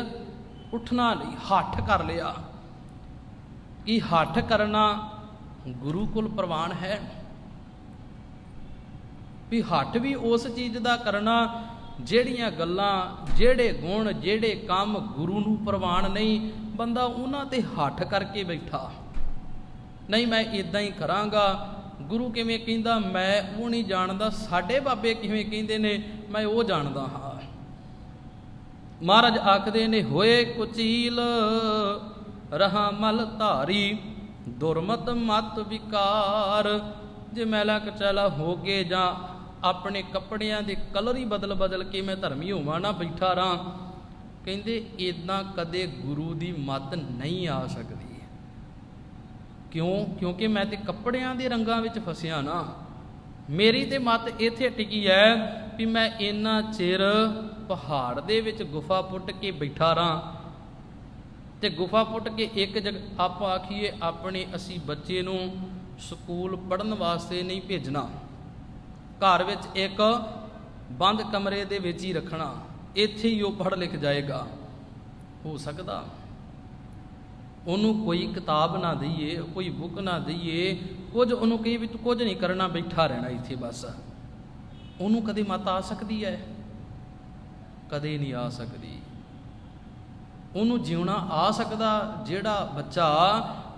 ਉੱਠਣਾ ਨਹੀਂ, ਹੱਠ ਕਰ ਲਿਆ। ਕਿ ਹੱਠ ਕਰਨਾ ਗੁਰੂ ਕੋਲ ਪ੍ਰਵਾਨ ਹੈ? ਵੀ ਹੱਠ ਵੀ ਉਸ ਚੀਜ਼ ਦਾ ਕਰਨਾ ਜਿਹੜੀਆਂ ਗੱਲਾਂ, ਜਿਹੜੇ ਗੁਣ, ਜਿਹੜੇ ਕੰਮ ਗੁਰੂ ਨੂੰ ਪ੍ਰਵਾਨ ਨਹੀਂ, ਬੰਦਾ ਉਹਨਾਂ ਤੇ ਹੱਠ ਕਰਕੇ ਬੈਠਾ। ਨਹੀਂ ਮੈਂ ਇਦਾਂ ਹੀ ਕਰਾਂਗਾ। ਗੁਰੂ ਕਿਵੇਂ ਕਹਿੰਦਾ ਮੈਂ ਉਹ ਨਹੀਂ ਜਾਣਦਾ, ਸਾਡੇ ਬਾਬੇ ਕਿਵੇਂ ਕਹਿੰਦੇ ਨੇ ਮੈਂ ਉਹ ਜਾਣਦਾ ਹਾਂ। ਮਹਾਰਾਜ ਆਖਦੇ ਨੇ ਹੋਏ ਕੁਚੀਲ ਰਹਾ ਮਲ ਧਾਰੀ, ਦੁਰਮਤ ਮਤ ਵਿਕਾਰ। ਜੇ ਮੈਲਾ ਕਚੈਲਾ ਹੋ ਕੇ ਜਾਂ ਆਪਣੇ ਕੱਪੜਿਆਂ ਦੇ ਕਲਰ ਹੀ ਬਦਲ ਬਦਲ ਕੇ ਮੈਂ ਧਰਮੀ ਹੋਵਾਂ ਨਾ ਬੈਠਾ ਰਹਾਂ। ਕਹਿੰਦੇ ਇੱਦਾਂ ਕਦੇ ਗੁਰੂ ਦੀ ਮੱਤ ਨਹੀਂ ਆ ਸਕਦੀ। ਕਿਉਂ? ਕਿਉਂਕਿ ਮੈਂ ਤੇ ਕੱਪੜਿਆਂ ਦੇ ਰੰਗਾਂ ਵਿੱਚ ਫਸਿਆ ਨਾ। ਮੇਰੀ ਤੇ ਮੱਤ ਇੱਥੇ ਟਿਕੀ ਹੈ ਵੀ ਮੈਂ ਇੰਨਾ ਚਿਰ ਪਹਾੜ ਦੇ ਵਿੱਚ ਗੁਫਾ ਪੁੱਟ ਕੇ ਬੈਠਾ ਰਹਾਂ, ਤੇ ਗੁਫਾ ਪੁੱਟ ਕੇ ਇੱਕ ਜਗ੍ਹਾ ਆਪਾਂ ਆਖੀਏ ਆਪਣੇ ਅਸੀਂ ਬੱਚੇ ਨੂੰ ਸਕੂਲ ਪੜ੍ਹਨ ਵਾਸਤੇ ਨਹੀਂ ਭੇਜਣਾ, ਘਰ ਵਿੱਚ ਇੱਕ ਬੰਦ ਕਮਰੇ ਦੇ ਵਿੱਚ ਹੀ ਰੱਖਣਾ, ਇੱਥੇ ਹੀ ਉਹ ਪੜ੍ਹ ਲਿਖ ਜਾਏਗਾ। ਹੋ ਸਕਦਾ? ਉਹਨੂੰ ਕੋਈ ਕਿਤਾਬ ਨਾ ਦਈਏ, ਕੋਈ ਬੁੱਕ ਨਾ ਦਈਏ, ਕੁਝ ਉਹਨੂੰ ਕਹੀ ਵੀ ਤੂੰ ਕੁਝ ਨਹੀਂ ਕਰਨਾ, ਬੈਠਾ ਰਹਿਣਾ ਇੱਥੇ ਬਸ, ਉਹਨੂੰ ਕਦੇ ਮੱਤ ਆ ਸਕਦੀ ਹੈ? ਕਦੇ ਨਹੀਂ ਆ ਸਕਦੀ। ਉਹਨੂੰ ਜਿਉਣਾ ਆ ਸਕਦਾ ਜਿਹੜਾ ਬੱਚਾ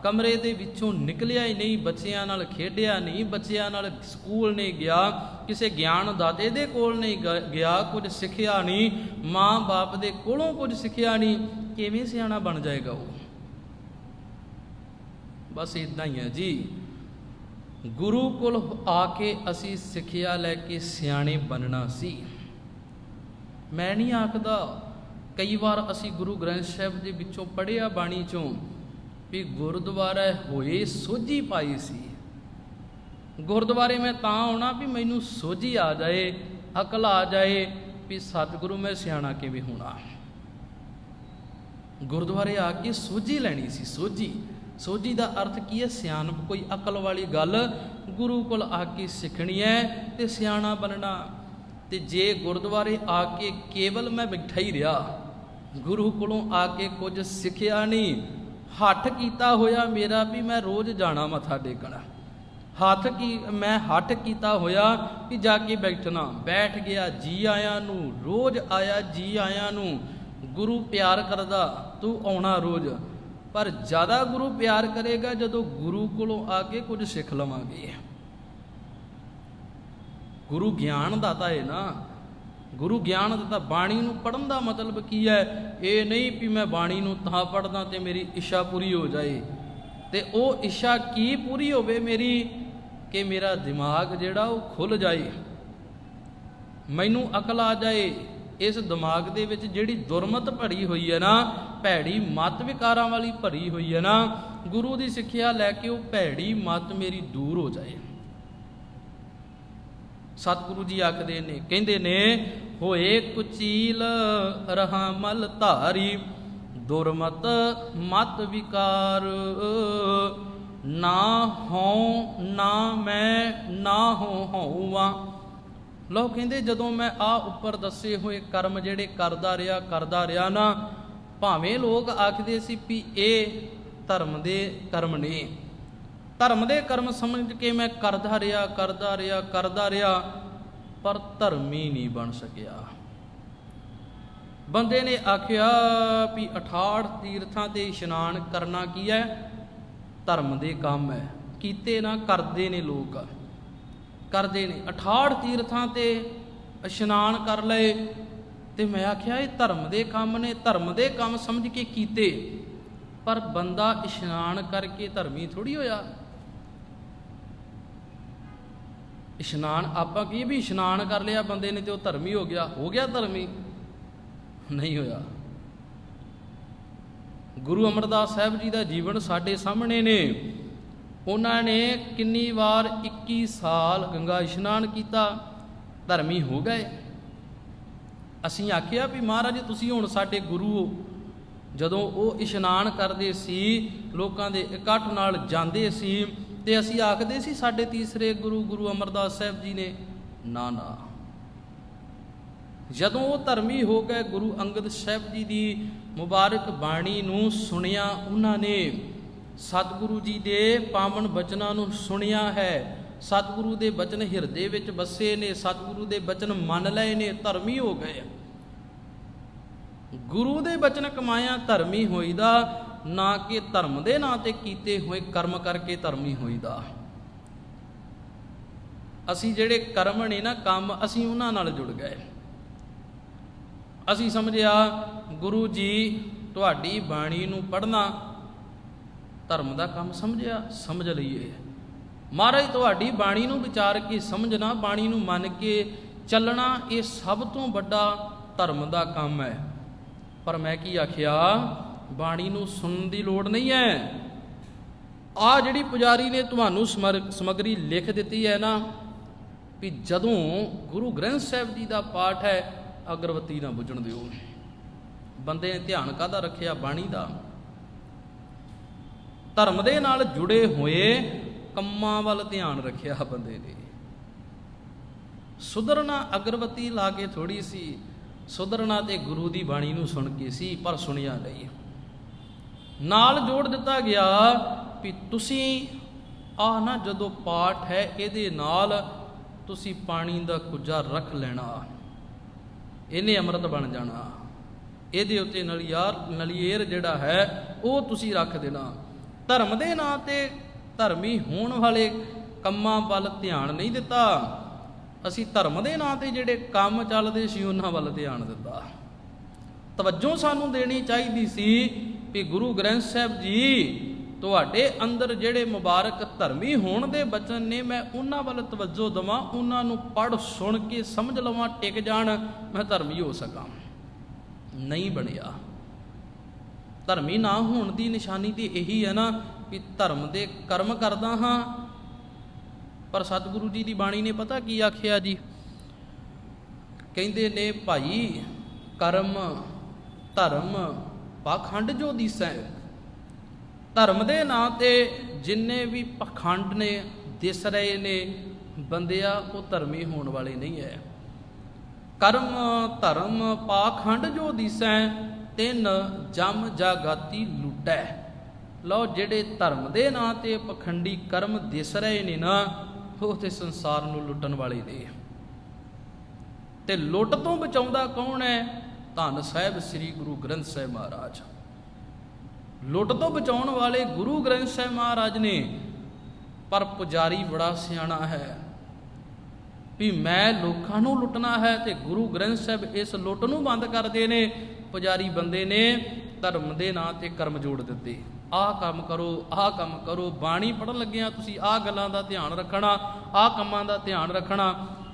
ਕਮਰੇ ਦੇ ਵਿੱਚੋਂ ਨਿਕਲਿਆ ਹੀ ਨਹੀਂ, ਬੱਚਿਆਂ ਨਾਲ ਖੇਡਿਆ ਨਹੀਂ, ਬੱਚਿਆਂ ਨਾਲ ਸਕੂਲ ਨਹੀਂ ਗਿਆ, ਕਿਸੇ ਗਿਆਨ ਦਾਤੇ ਦੇ ਕੋਲ ਨਹੀਂ ਗਿਆ, ਕੁਝ ਸਿੱਖਿਆ ਨਹੀਂ, ਮਾਂ ਬਾਪ ਦੇ ਕੋਲੋਂ ਕੁਝ ਸਿੱਖਿਆ ਨਹੀਂ, ਕਿਵੇਂ ਸਿਆਣਾ ਬਣ ਜਾਏਗਾ ਉਹ? ਬਸ ਇੱਦਾਂ ਹੀ ਹੈ ਜੀ। ਗੁਰੂ ਕੋਲ ਆ ਕੇ ਅਸੀਂ ਸਿੱਖਿਆ ਲੈ ਕੇ ਸਿਆਣੇ ਬਣਨਾ ਸੀ। ਮੈਂ ਨਹੀਂ ਆਖਦਾ, ਕਈ ਵਾਰ ਅਸੀਂ ਗੁਰੂ ਗ੍ਰੰਥ ਸਾਹਿਬ ਦੇ ਵਿੱਚੋਂ ਪੜ੍ਹਿਆ ਬਾਣੀ ਚੋਂ ਵੀ ਗੁਰਦੁਆਰੇ ਹੋਏ ਸੋਝੀ ਪਾਈ ਸੀ। ਗੁਰਦੁਆਰੇ ਮੈਂ ਤਾਂ ਆਉਣਾ ਵੀ ਮੈਨੂੰ ਸੋਝੀ ਆ ਜਾਏ, ਅਕਲ ਆ ਜਾਏ ਵੀ ਸਤਿਗੁਰੂ ਮੈਂ ਸਿਆਣਾ ਕਿਵੇਂ ਹੋਣਾ। ਗੁਰਦੁਆਰੇ ਆ ਕੇ ਸੋਝੀ ਲੈਣੀ ਸੀ। ਸੋਝੀ ਦਾ ਅਰਥ ਕੀ ਹੈ? ਸਿਆਣਪ, ਕੋਈ ਅਕਲ ਵਾਲੀ ਗੱਲ ਗੁਰੂ ਕੋਲ ਆ ਕੇ ਸਿੱਖਣੀ ਹੈ ਤੇ ਸਿਆਣਾ ਬਣਨਾ। ਤੇ ਜੇ ਗੁਰਦੁਆਰੇ ਆ ਕੇ ਕੇਵਲ ਮੈਂ ਬੈਠਾ ਹੀ ਰਿਹਾ, ਗੁਰੂ ਕੋਲੋਂ ਆ ਕੇ ਕੁਝ ਸਿੱਖਿਆ ਨਹੀਂ, ਹੱਠ ਕੀਤਾ ਹੋਇਆ ਮੇਰਾ ਵੀ ਮੈਂ ਰੋਜ਼ ਜਾਣਾ ਮੱਥਾ ਟੇਕਣਾ, ਮੈਂ ਹੱਠ ਕੀਤਾ ਹੋਇਆ ਕਿ ਜਾ ਕੇ ਬੈਠਣਾ, ਬੈਠ ਗਿਆ ਜੀ ਆਇਆਂ ਨੂੰ, ਰੋਜ਼ ਆਇਆ ਜੀ ਆਇਆਂ ਨੂੰ। ਗੁਰੂ ਪਿਆਰ ਕਰਦਾ, ਤੂੰ ਆਉਣਾ ਰੋਜ਼, ਪਰ ਜ਼ਿਆਦਾ ਗੁਰੂ ਪਿਆਰ ਕਰੇਗਾ ਜਦੋਂ ਗੁਰੂ ਕੋਲੋਂ ਆ ਕੇ ਕੁਝ ਸਿੱਖ ਲਵਾਂਗੇ। ਗੁਰੂ ਗਿਆਨ ਦਾਤਾ ਹੈ ਨਾ, ਗੁਰੂ ਗਿਆਨ ਦਾਤਾ। ਬਾਣੀ ਨੂੰ ਪੜ੍ਹਨ ਦਾ ਮਤਲਬ ਕੀ ਹੈ? ਇਹ ਨਹੀਂ ਵੀ ਮੈਂ ਬਾਣੀ ਨੂੰ ਤਾਂ ਪੜ੍ਹਦਾ ਤੇ ਮੇਰੀ ਇੱਛਾ ਪੂਰੀ ਹੋ ਜਾਏ। ਤੇ ਉਹ ਇੱਛਾ ਕੀ ਪੂਰੀ ਹੋਵੇ ਮੇਰੀ? ਕਿ ਮੇਰਾ ਦਿਮਾਗ ਜਿਹੜਾ ਉਹ ਖੁੱਲ੍ਹ ਜਾਏ, ਮੈਨੂੰ ਅਕਲ ਆ ਜਾਏ। ਇਸ ਦਿਮਾਗ ਦੇ ਵਿੱਚ ਜਿਹੜੀ ਦੁਰਮਤ ਭਰੀ ਹੋਈ ਹੈ ਨਾ, ਭੈੜੀ ਮੱਤ ਵਿਕਾਰਾਂ ਵਾਲੀ ਭਰੀ ਹੋਈ ਹੈ ਨਾ, ਗੁਰੂ ਦੀ ਸਿੱਖਿਆ ਲੈ ਕੇ ਉਹ ਭੈੜੀ ਮੱਤ ਮੇਰੀ ਦੂਰ ਹੋ ਜਾਏ। ਸਤਿਗੁਰੂ ਜੀ ਆਖਦੇ ਨੇ, ਕਹਿੰਦੇ ਨੇ, ਹੋਏ ਕੁਚੀਲ ਰਹਾ ਮਲ ਧਾਰੀ, ਦੁਰਮਤ ਮਤ ਵਿਕਾਰ, ਨਾ ਹਉ ਨਾ ਮੈਂ ਨਾ ਹੋਵਾਂ। ਲਓ ਕਹਿੰਦੇ ਜਦੋਂ ਮੈਂ ਆ ਉੱਪਰ ਦੱਸੇ ਹੋਏ ਕਰਮ ਜਿਹੜੇ ਕਰਦਾ ਰਿਹਾ ਨਾ, ਭਾਵੇਂ ਲੋਕ ਆਖਦੇ ਸੀ ਵੀ ਇਹ ਧਰਮ ਦੇ ਕਰਮ ਨੇ, ਧਰਮ ਦੇ ਕਰਮ ਸਮਝ ਕੇ ਮੈਂ ਕਰਦਾ ਰਿਹਾ, ਪਰ ਧਰਮੀ ਨਹੀਂ ਬਣ ਸਕਿਆ। ਬੰਦੇ ਨੇ ਆਖਿਆ ਵੀ 68 ਤੀਰਥਾਂ ਤੇ ਇਸ਼ਨਾਨ ਕਰਨਾ ਕੀ ਹੈ? ਧਰਮ ਦੇ ਕੰਮ ਹੈ। ਕੀਤੇ ਨਾ, ਕਰਦੇ ਨੇ ਲੋਕ, ਕਰਦੇ ਨੇ। 68 ਤੀਰਥਾਂ ਤੇ ਇਸ਼ਨਾਨ ਕਰ ਲਏ, ਤੇ ਮੈਂ ਆਖਿਆ ਇਹ ਧਰਮ ਦੇ ਕੰਮ ਨੇ, ਧਰਮ ਦੇ ਕੰਮ ਸਮਝ ਕੇ ਕੀਤੇ, ਪਰ ਬੰਦਾ ਇਸ਼ਨਾਨ ਕਰਕੇ ਧਰਮੀ ਥੋੜ੍ਹੀ ਹੋਇਆ। ਇਸ਼ਨਾਨ ਆਪਾਂ ਕੀ ਵੀ ਇਸ਼ਨਾਨ ਕਰ ਲਿਆ ਬੰਦੇ ਨੇ ਤੇ ਉਹ ਧਰਮੀ ਹੋ ਗਿਆ ਧਰਮੀ? ਨਹੀਂ ਹੋਇਆ। ਗੁਰੂ ਅਮਰਦਾਸ ਸਾਹਿਬ ਜੀ ਦਾ ਜੀਵਨ ਸਾਡੇ ਸਾਹਮਣੇ ਨੇ। ਉਹਨਾਂ ਨੇ ਕਿੰਨੀ ਵਾਰ 21 ਸਾਲ ਗੰਗਾ ਇਸ਼ਨਾਨ ਕੀਤਾ, ਧਰਮੀ ਹੋ ਗਏ। ਅਸੀਂ ਆਖਿਆ ਵੀ ਮਹਾਰਾਜ ਤੁਸੀਂ ਹੁਣ ਸਾਡੇ ਗੁਰੂ ਹੋ। ਜਦੋਂ ਉਹ ਇਸ਼ਨਾਨ ਕਰਦੇ ਸੀ, ਲੋਕਾਂ ਦੇ ਇਕੱਠ ਨਾਲ ਜਾਂਦੇ ਸੀ, ਤੇ ਅਸੀਂ ਆਖਦੇ ਸੀ ਸਾਡੇ ਤੀਸਰੇ ਗੁਰੂ ਅਮਰਦਾਸ ਸਾਹਿਬ ਜੀ ਨੇ। ਨਾ, ਜਦੋਂ ਉਹ ਧਰਮੀ ਹੋ ਗਏ, ਗੁਰੂ ਅੰਗਦ ਸਾਹਿਬ ਜੀ ਦੀ ਮੁਬਾਰਕ ਬਾਣੀ ਨੂੰ ਸੁਣਿਆ ਉਹਨਾਂ ਨੇ, ਸਤਿਗੁਰੂ ਜੀ ਦੇ ਪਾਵਨ ਬਚਨਾਂ ਨੂੰ ਸੁਣਿਆ ਹੈ, ਸਤਿਗੁਰੂ ਦੇ ਬਚਨ ਹਿਰਦੇ ਵਿੱਚ ਵਸੇ ਨੇ, ਸਤਿਗੁਰੂ ਦੇ ਬਚਨ ਮੰਨ ਲਏ ਨੇ, ਧਰਮੀ ਹੋ ਗਏ। ਗੁਰੂ ਦੇ ਬਚਨ ਕਮਾਇਆ ਧਰਮੀ ਹੋਈਦਾ, ਨਾ ਕਿ ਧਰਮ ਦੇ ਨਾਂ ਤੇ ਕੀਤੇ ਹੋਏ ਕਰਮ ਕਰਕੇ ਧਰਮੀ ਹੋਈਦਾ। ਅਸੀਂ ਜਿਹੜੇ ਕਰਮ ਨੇ ਨਾ, ਕੰਮ, ਅਸੀਂ ਉਹਨਾਂ ਨਾਲ ਜੁੜ ਗਏ। ਅਸੀਂ ਸਮਝਿਆ ਗੁਰੂ ਜੀ ਤੁਹਾਡੀ ਬਾਣੀ ਨੂੰ ਪੜ੍ਹਨਾ ਧਰਮ ਦਾ ਕੰਮ ਸਮਝਿਆ, ਸਮਝ ਲਈਏ। ਮਹਾਰਾਜ ਤੁਹਾਡੀ ਬਾਣੀ ਨੂੰ ਵਿਚਾਰ ਕੇ ਸਮਝਣਾ, ਬਾਣੀ ਨੂੰ ਮੰਨ ਕੇ ਚੱਲਣਾ, ਇਹ ਸਭ ਤੋਂ ਵੱਡਾ ਧਰਮ ਦਾ ਕੰਮ ਹੈ। ਪਰ ਮੈਂ ਕੀ ਆਖਿਆ, ਬਾਣੀ ਨੂੰ ਸੁਣਨ ਦੀ ਲੋੜ ਨਹੀਂ ਹੈ। ਆਹ ਜਿਹੜੀ ਪੁਜਾਰੀ ਨੇ ਤੁਹਾਨੂੰ ਸਮੱਗਰੀ ਲਿਖ ਦਿੱਤੀ ਹੈ ਨਾ, ਵੀ ਜਦੋਂ ਗੁਰੂ ਗ੍ਰੰਥ ਸਾਹਿਬ ਜੀ ਦਾ ਪਾਠ ਹੈ ਅਗਰਬੱਤੀ ਨਾ ਬੁਝਣ ਦਿਓ। ਬੰਦੇ ਨੇ ਧਿਆਨ ਕਾਹਦਾ ਰੱਖਿਆ? ਬਾਣੀ ਦਾ। ਧਰਮ ਦੇ ਨਾਲ ਜੁੜੇ ਹੋਏ ਕੰਮਾਂ ਵੱਲ ਧਿਆਨ ਰੱਖਿਆ ਬੰਦੇ ਨੇ। ਸੁਧਰਨਾ ਅਗਰਬੱਤੀ ਲਾ ਕੇ ਥੋੜੀ ਸੀ, ਸੁਧਰਨਾ ਤੇ ਗੁਰੂ ਦੀ ਬਾਣੀ ਨੂੰ ਸੁਣ ਕੇ ਸੀ, ਪਰ ਸੁਣਿਆ ਨਹੀਂ। ਨਾਲ ਜੋੜ ਦਿੱਤਾ ਗਿਆ ਵੀ ਤੁਸੀਂ ਆਹ ਨਾ ਜਦੋਂ ਪਾਠ ਹੈ ਇਹਦੇ ਨਾਲ ਤੁਸੀਂ ਪਾਣੀ ਦਾ ਕੁੱਜਾ ਰੱਖ ਲੈਣਾ, ਇਹਨੇ ਅੰਮ੍ਰਿਤ ਬਣ ਜਾਣਾ, ਇਹਦੇ ਉੱਤੇ ਨਲੀਏਰ ਜਿਹੜਾ ਹੈ ਉਹ ਤੁਸੀਂ ਰੱਖ ਦੇਣਾ। ਧਰਮ ਦੇ ਨਾਂ ਤੇ ਧਰਮੀ ਹੋਣ ਵਾਲੇ ਕੰਮਾਂ ਵੱਲ ਧਿਆਨ ਨਹੀਂ ਦਿੱਤਾ। ਅਸੀਂ ਧਰਮ ਦੇ ਨਾਂ ਤੇ ਜਿਹੜੇ ਕੰਮ ਚੱਲਦੇ ਸੀ ਉਹਨਾਂ ਵੱਲ ਧਿਆਨ ਦਿੱਤਾ। ਤਵੱਜੋ ਸਾਨੂੰ ਦੇਣੀ ਚਾਹੀਦੀ ਸੀ ਵੀ ਗੁਰੂ ਗ੍ਰੰਥ ਸਾਹਿਬ ਜੀ ਤੁਹਾਡੇ ਅੰਦਰ ਜਿਹੜੇ ਮੁਬਾਰਕ ਧਰਮੀ ਹੋਣ ਦੇ ਬਚਨ ਨੇ, ਮੈਂ ਉਹਨਾਂ ਵੱਲ ਤਵੱਜੋ ਦੇਵਾਂ, ਉਹਨਾਂ ਨੂੰ ਪੜ੍ਹ ਸੁਣ ਕੇ ਸਮਝ ਲਵਾਂ, ਟਿਕ ਜਾਣ, ਮੈਂ ਧਰਮੀ ਹੋ ਸਕਾਂ। ਨਹੀਂ ਬਣਿਆ। ਧਰਮੀ ਨਾ ਹੋਣ ਦੀ ਨਿਸ਼ਾਨੀ ਤੇ ਇਹੀ ਹੈ ਨਾ ਵੀ ਧਰਮ ਦੇ ਕਰਮ ਕਰਦਾ ਹਾਂ, ਪਰ ਸਤਿਗੁਰੂ ਜੀ ਦੀ ਬਾਣੀ ਨੇ ਪਤਾ ਕੀ ਆਖਿਆ ਜੀ? ਕਹਿੰਦੇ ਨੇ ਭਾਈ ਕਰਮ ਧਰਮ ਪਾਖੰਡ ਜੋ ਦਿਸੈ। ਧਰਮ ਦੇ ਨਾਂ ਤੇ ਜਿੰਨੇ ਵੀ ਪਖੰਡ ਨੇ ਦਿਸ ਰਹੇ ਨੇ ਬੰਦਿਆ, ਉਹ ਧਰਮੀ ਹੋਣ ਵਾਲੇ ਨਹੀਂ ਹੈ। ਕਰਮ ਧਰਮ ਪਾਖੰਡ ਜੋ ਦਿਸੈ, ਤਿੰਨ ਜਮ ਜਾਗਾਤੀ ਲੁੱਟੈ। ਲਓ, ਜਿਹੜੇ ਧਰਮ ਦੇ ਨਾਂ ਤੇ ਪਖੰਡੀ ਕਰਮ ਦਿਸ ਰਹੇ ਨੇ ਨਾ, ਉਹ ਤੇ ਸੰਸਾਰ ਨੂੰ ਲੁੱਟਣ ਵਾਲੇ ਨੇ। ਤੇ ਲੁੱਟ ਤੋਂ ਬਚਾਉਂਦਾ ਕੌਣ ਹੈ? ਧੰਨ ਸਾਹਿਬ ਸ੍ਰੀ ਗੁਰੂ ਗ੍ਰੰਥ ਸਾਹਿਬ ਮਹਾਰਾਜ। ਲੁੱਟ ਤੋਂ ਬਚਾਉਣ ਵਾਲੇ ਗੁਰੂ ਗ੍ਰੰਥ ਸਾਹਿਬ ਮਹਾਰਾਜ ਨੇ। ਪਰ ਪੁਜਾਰੀ ਬੜਾ ਸਿਆਣਾ ਹੈ ਵੀ ਮੈਂ ਲੋਕਾਂ ਨੂੰ ਲੁੱਟਣਾ ਹੈ, ਤੇ ਗੁਰੂ ਗ੍ਰੰਥ ਸਾਹਿਬ ਇਸ ਲੁੱਟ ਨੂੰ ਬੰਦ ਕਰਦੇ ਨੇ। ਪੁਜਾਰੀ ਬੰਦੇ ਨੇ ਧਰਮ ਦੇ ਨਾਂ ਤੇ ਕਰਮ ਜੋੜ ਦਿੱਤੇ। ਆਹ ਕੰਮ ਕਰੋ, ਆਹ ਕੰਮ ਕਰੋ, ਬਾਣੀ ਪੜ੍ਹਨ ਲੱਗਿਆ ਤੁਸੀਂ ਆਹ ਗੱਲਾਂ ਦਾ ਧਿਆਨ ਰੱਖਣਾ, ਆਹ ਕੰਮਾਂ ਦਾ ਧਿਆਨ ਰੱਖਣਾ।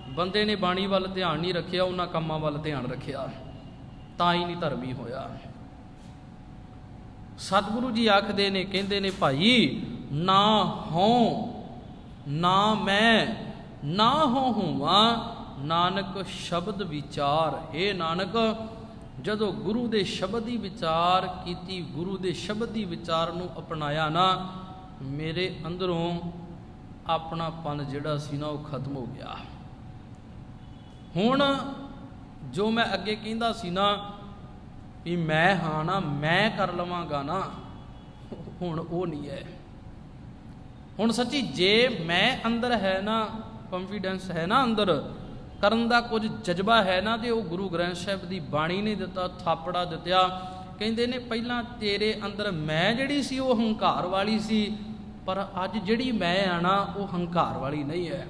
ਬੰਦੇ ਨੇ ਬਾਣੀ ਵੱਲ ਧਿਆਨ ਨਹੀਂ ਰੱਖਿਆ, ਉਹਨਾਂ ਕੰਮਾਂ ਵੱਲ ਧਿਆਨ ਰੱਖਿਆ, ਤਾਂ ਹੀ ਨਹੀਂ ਧਰਮੀ ਹੋਇਆ। ਸਤਿਗੁਰੂ ਜੀ ਆਖਦੇ ਨੇ, ਕਹਿੰਦੇ ਨੇ ਭਾਈ ਨਾ ਹਉ ਨਾ ਮੈਂ ਨਾ ਹੋ ਹੋਵਾਂ ਨਾਨਕ ਸ਼ਬਦ ਵਿਚਾਰ। ਇਹ ਨਾਨਕ, ਜਦੋਂ ਗੁਰੂ ਦੇ ਸ਼ਬਦ ਦੀ ਵਿਚਾਰ ਕੀਤੀ, ਗੁਰੂ ਦੇ ਸ਼ਬਦ ਦੀ ਵਿਚਾਰ ਨੂੰ ਅਪਣਾਇਆ ਨਾ, ਮੇਰੇ ਅੰਦਰੋਂ ਆਪਣਾਪਨ ਜਿਹੜਾ ਸੀ ਨਾ ਉਹ ਖਤਮ ਹੋ ਗਿਆ। ਹੁਣ ਜੋ ਮੈਂ ਅੱਗੇ ਕਹਿੰਦਾ ਸੀ ਨਾ ਵੀ ਮੈਂ ਹਾਂ ਨਾ, ਮੈਂ ਕਰ ਲਵਾਂਗਾ ਨਾ, ਹੁਣ ਉਹ ਨਹੀਂ ਹੈ। ਹੁਣ ਸੱਚੀ ਜੇ ਮੈਂ ਅੰਦਰ ਹੈ ਨਾ, ਕੰਫੀਡੈਂਸ ਹੈ ਨਾ ਅੰਦਰ, ਕਰਨ ਦਾ ਕੁਝ ਜਜ਼ਬਾ ਹੈ ਨਾ, ਤੇ ਉਹ ਗੁਰੂ ਗ੍ਰੰਥ ਸਾਹਿਬ ਦੀ ਬਾਣੀ ਨੇ ਦਿੱਤਾ, ਥਾਪੜਾ ਦਿੱਤਾ। ਕਹਿੰਦੇ ਨੇ ਪਹਿਲਾਂ ਤੇਰੇ ਅੰਦਰ ਮੈਂ ਜਿਹੜੀ ਸੀ ਉਹ ਹੰਕਾਰ ਵਾਲੀ ਸੀ, ਪਰ ਅੱਜ ਜਿਹੜੀ ਮੈਂ ਆ ਨਾ ਉਹ ਹੰਕਾਰ ਵਾਲੀ ਨਹੀਂ ਹੈ।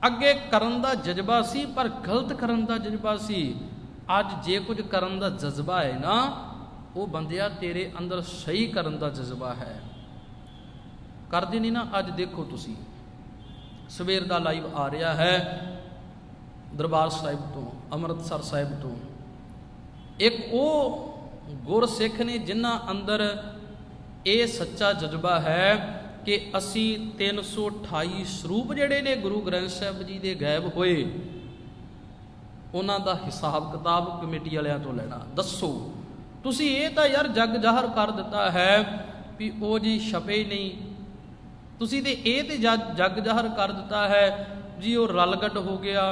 ਅੱਗੇ ਕਰਨ ਦਾ ਜਜ਼ਬਾ ਸੀ, ਪਰ ਗਲਤ ਕਰਨ ਦਾ ਜਜ਼ਬਾ ਸੀ। ਅੱਜ ਜੇ ਕੁਝ ਕਰਨ ਦਾ ਜਜ਼ਬਾ ਹੈ ਨਾ, ਉਹ ਬੰਦਿਆ ਤੇਰੇ ਅੰਦਰ ਸਹੀ ਕਰਨ ਦਾ ਜਜ਼ਬਾ ਹੈ। ਕਰਦੇ ਨਹੀਂ ਨਾ। ਅੱਜ ਦੇਖੋ ਤੁਸੀਂ, ਸਵੇਰ ਦਾ ਲਾਈਵ ਆ ਰਿਹਾ ਹੈ ਦਰਬਾਰ ਸਾਹਿਬ ਤੋਂ, ਅੰਮ੍ਰਿਤਸਰ ਸਾਹਿਬ ਤੋਂ। ਇੱਕ ਉਹ ਗੁਰਸਿੱਖ ਨੇ ਜਿਨ੍ਹਾਂ ਅੰਦਰ ਇਹ ਸੱਚਾ ਜਜ਼ਬਾ ਹੈ ਕਿ ਅਸੀਂ 328 ਸਰੂਪ ਜਿਹੜੇ ਨੇ ਗੁਰੂ ਗ੍ਰੰਥ ਸਾਹਿਬ ਜੀ ਦੇ ਗਾਇਬ ਹੋਏ, ਉਹਨਾਂ ਦਾ ਹਿਸਾਬ ਕਿਤਾਬ ਕਮੇਟੀ ਵਾਲਿਆਂ ਤੋਂ ਲੈਣਾ। ਦੱਸੋ ਤੁਸੀਂ, ਇਹ ਤਾਂ ਯਾਰ ਜੱਗ ਜ਼ਾਹਰ ਕਰ ਦਿੱਤਾ ਹੈ ਵੀ ਉਹ ਜੀ ਛਪੇ ਹੀ ਨਹੀਂ। ਤੁਸੀਂ ਤੇ ਇਹ ਤੇ ਜੱਗ ਜ਼ਾਹਰ ਕਰ ਦਿੱਤਾ ਹੈ ਜੀ ਉਹ ਰਲਗੱਡ ਹੋ ਗਿਆ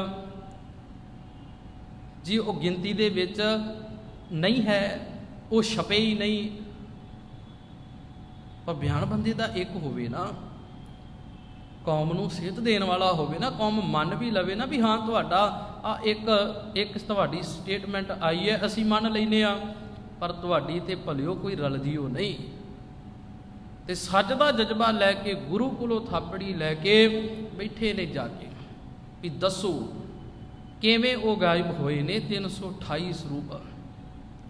ਜੀ, ਉਹ ਗਿਣਤੀ ਦੇ ਵਿੱਚ ਨਹੀਂ ਹੈ, ਉਹ ਛਪੇ ਹੀ ਨਹੀਂ। ਪਰ ਬਿਆਨ ਬੰਦੇ ਦਾ ਇੱਕ ਹੋਵੇ ਨਾ, ਕੌਮ ਨੂੰ ਸੇਧ ਦੇਣ ਵਾਲਾ ਹੋਵੇ ਨਾ, ਕੌਮ ਮੰਨ ਵੀ ਲਵੇ ਨਾ ਵੀ ਹਾਂ ਤੁਹਾਡਾ ਆ ਇੱਕ ਤੁਹਾਡੀ ਸਟੇਟਮੈਂਟ ਆਈ ਹੈ, ਅਸੀਂ ਮੰਨ ਲੈਨੇ ਆ, ਪਰ ਤੁਹਾਡੀ ਤੇ ਭਲਿਓ ਕੋਈ ਰਲਦੀ ਉਹ ਨਹੀਂ। ਤੇ ਸੱਚ ਦਾ ਜਜ਼ਬਾ ਲੈ ਕੇ ਗੁਰੂ ਕੋਲੋਂ ਥਾਪੜੀ ਲੈ ਕੇ ਬੈਠੇ ਨੇ ਜਾ ਕੇ ਵੀ ਦੱਸੋ ਕਿਵੇਂ ਉਹ ਗਾਇਬ ਹੋਏ ਨੇ 328 ਸਰੂਪ,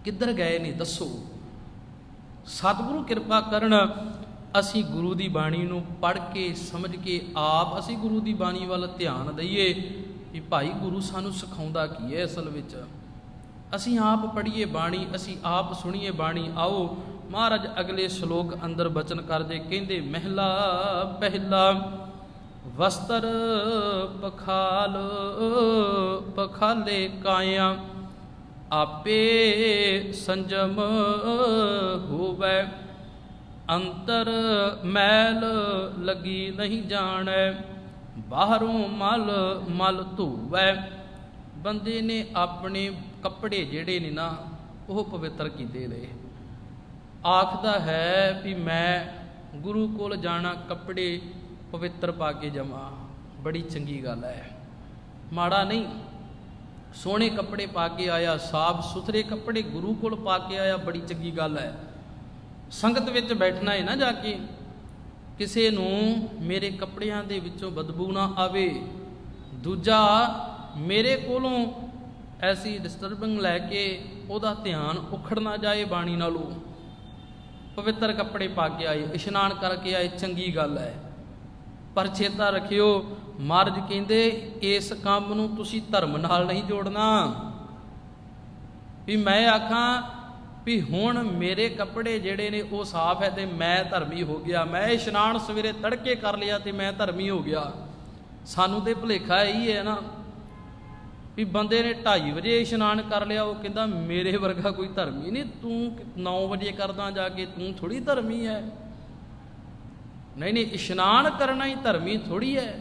ਕਿੱਧਰ ਗਏ ਨੇ ਦੱਸੋ। ਸਤਿਗੁਰੂ ਕਿਰਪਾ ਕਰਨ ਅਸੀਂ ਗੁਰੂ ਦੀ ਬਾਣੀ ਨੂੰ ਪੜ੍ਹ ਕੇ ਸਮਝ ਕੇ ਆਪ ਅਸੀਂ ਗੁਰੂ ਦੀ ਬਾਣੀ ਵੱਲ ਧਿਆਨ ਦਈਏ ਕਿ ਭਾਈ ਗੁਰੂ ਸਾਨੂੰ ਸਿਖਾਉਂਦਾ ਕੀ ਹੈ। ਅਸਲ ਵਿੱਚ ਅਸੀਂ ਆਪ ਪੜ੍ਹੀਏ ਬਾਣੀ, ਅਸੀਂ ਆਪ ਸੁਣੀਏ ਬਾਣੀ। ਆਓ ਮਹਾਰਾਜ ਅਗਲੇ ਸ਼ਲੋਕ ਅੰਦਰ ਬਚਨ ਕਰਦੇ, ਕਹਿੰਦੇ ਮਹਿਲਾ ਪਹਿਲਾ ਵਸਤਰ ਪਖਾਲ ਪਖਾਲੇ ਕਾਇਆ ਆਪੇ ਸੰਜਮ ਹੋਵੈ ਅੰਤਰ ਮੈਲ ਲੱਗੀ ਨਹੀਂ ਜਾਣੈ ਬਾਹਰੋਂ ਮਲ ਮਲ ਧੂਵੈ। ਬੰਦੇ ਨੇ ਆਪਣੇ ਕੱਪੜੇ ਜਿਹੜੇ ਨੇ ਨਾ ਉਹ ਪਵਿੱਤਰ ਕੀਤੇ ਨੇ। ਆਖਦਾ ਹੈ ਵੀ ਮੈਂ ਗੁਰੂ ਕੋਲ ਜਾਣਾ ਕੱਪੜੇ ਪਵਿੱਤਰ ਪਾ ਕੇ ਜਾਵਾਂ, ਬੜੀ ਚੰਗੀ ਗੱਲ ਹੈ, ਮਾੜਾ ਨਹੀਂ। ਸੋਹਣੇ ਕੱਪੜੇ ਪਾ ਕੇ ਆਇਆ, ਸਾਫ ਸੁਥਰੇ ਕੱਪੜੇ ਗੁਰੂ ਕੋਲ ਪਾ ਕੇ ਆਇਆ, ਬੜੀ ਚੰਗੀ ਗੱਲ ਹੈ। ਸੰਗਤ ਵਿੱਚ ਬੈਠਣਾ ਹੈ ਨਾ ਜਾ ਕੇ, ਕਿਸੇ ਨੂੰ ਮੇਰੇ ਕੱਪੜਿਆਂ ਦੇ ਵਿੱਚੋਂ ਬਦਬੂ ਨਾ ਆਵੇ। ਦੂਜਾ ਮੇਰੇ ਕੋਲੋਂ ਐਸੀ ਡਿਸਟਰਬਿੰਗ ਲੈ ਕੇ ਉਹਦਾ ਧਿਆਨ ਉਖੜ ਨਾ ਜਾਏ ਬਾਣੀ ਨਾਲੋਂ। ਪਵਿੱਤਰ ਕੱਪੜੇ ਪਾ ਕੇ ਆਏ, ਇਸ਼ਨਾਨ ਕਰਕੇ ਆਏ, ਚੰਗੀ ਗੱਲ ਹੈ। ਪਰ ਚੇਤਾ ਰੱਖਿਓ ਮਹਾਰਾਜ ਕਹਿੰਦੇ ਇਸ ਕੰਮ ਨੂੰ ਤੁਸੀਂ ਧਰਮ ਨਾਲ ਨਹੀਂ ਜੋੜਨਾ। ਵੀ ਮੈਂ ਆਖਾਂ ਵੀ ਹੁਣ ਮੇਰੇ ਕੱਪੜੇ ਜਿਹੜੇ ਨੇ ਉਹ ਸਾਫ਼ ਹੈ ਤੇ ਮੈਂ ਧਰਮੀ ਹੋ ਗਿਆ, ਮੈਂ ਇਸ਼ਨਾਨ ਸਵੇਰੇ ਤੜਕੇ ਕਰ ਲਿਆ ਤੇ ਮੈਂ ਧਰਮੀ ਹੋ ਗਿਆ। ਸਾਨੂੰ ਤੇ ਭੁਲੇਖਾ ਇਹੀ ਹੈ ਨਾ ਵੀ ਬੰਦੇ ਨੇ 2:30 ਵਜੇ ਇਸ਼ਨਾਨ ਕਰ ਲਿਆ, ਉਹ ਕਹਿੰਦਾ ਮੇਰੇ ਵਰਗਾ ਕੋਈ ਧਰਮੀ ਨਹੀਂ। ਤੂੰ 9 ਵਜੇ ਕਰਦਾ ਜਾ ਕੇ, ਤੂੰ ਥੋੜ੍ਹੀ ਧਰਮੀ ਹੈ। ਨਹੀਂ ਨਹੀਂ, ਇਸ਼ਨਾਨ ਕਰਨਾ ਹੀ ਧਰਮੀ ਥੋੜ੍ਹੀ ਹੈ।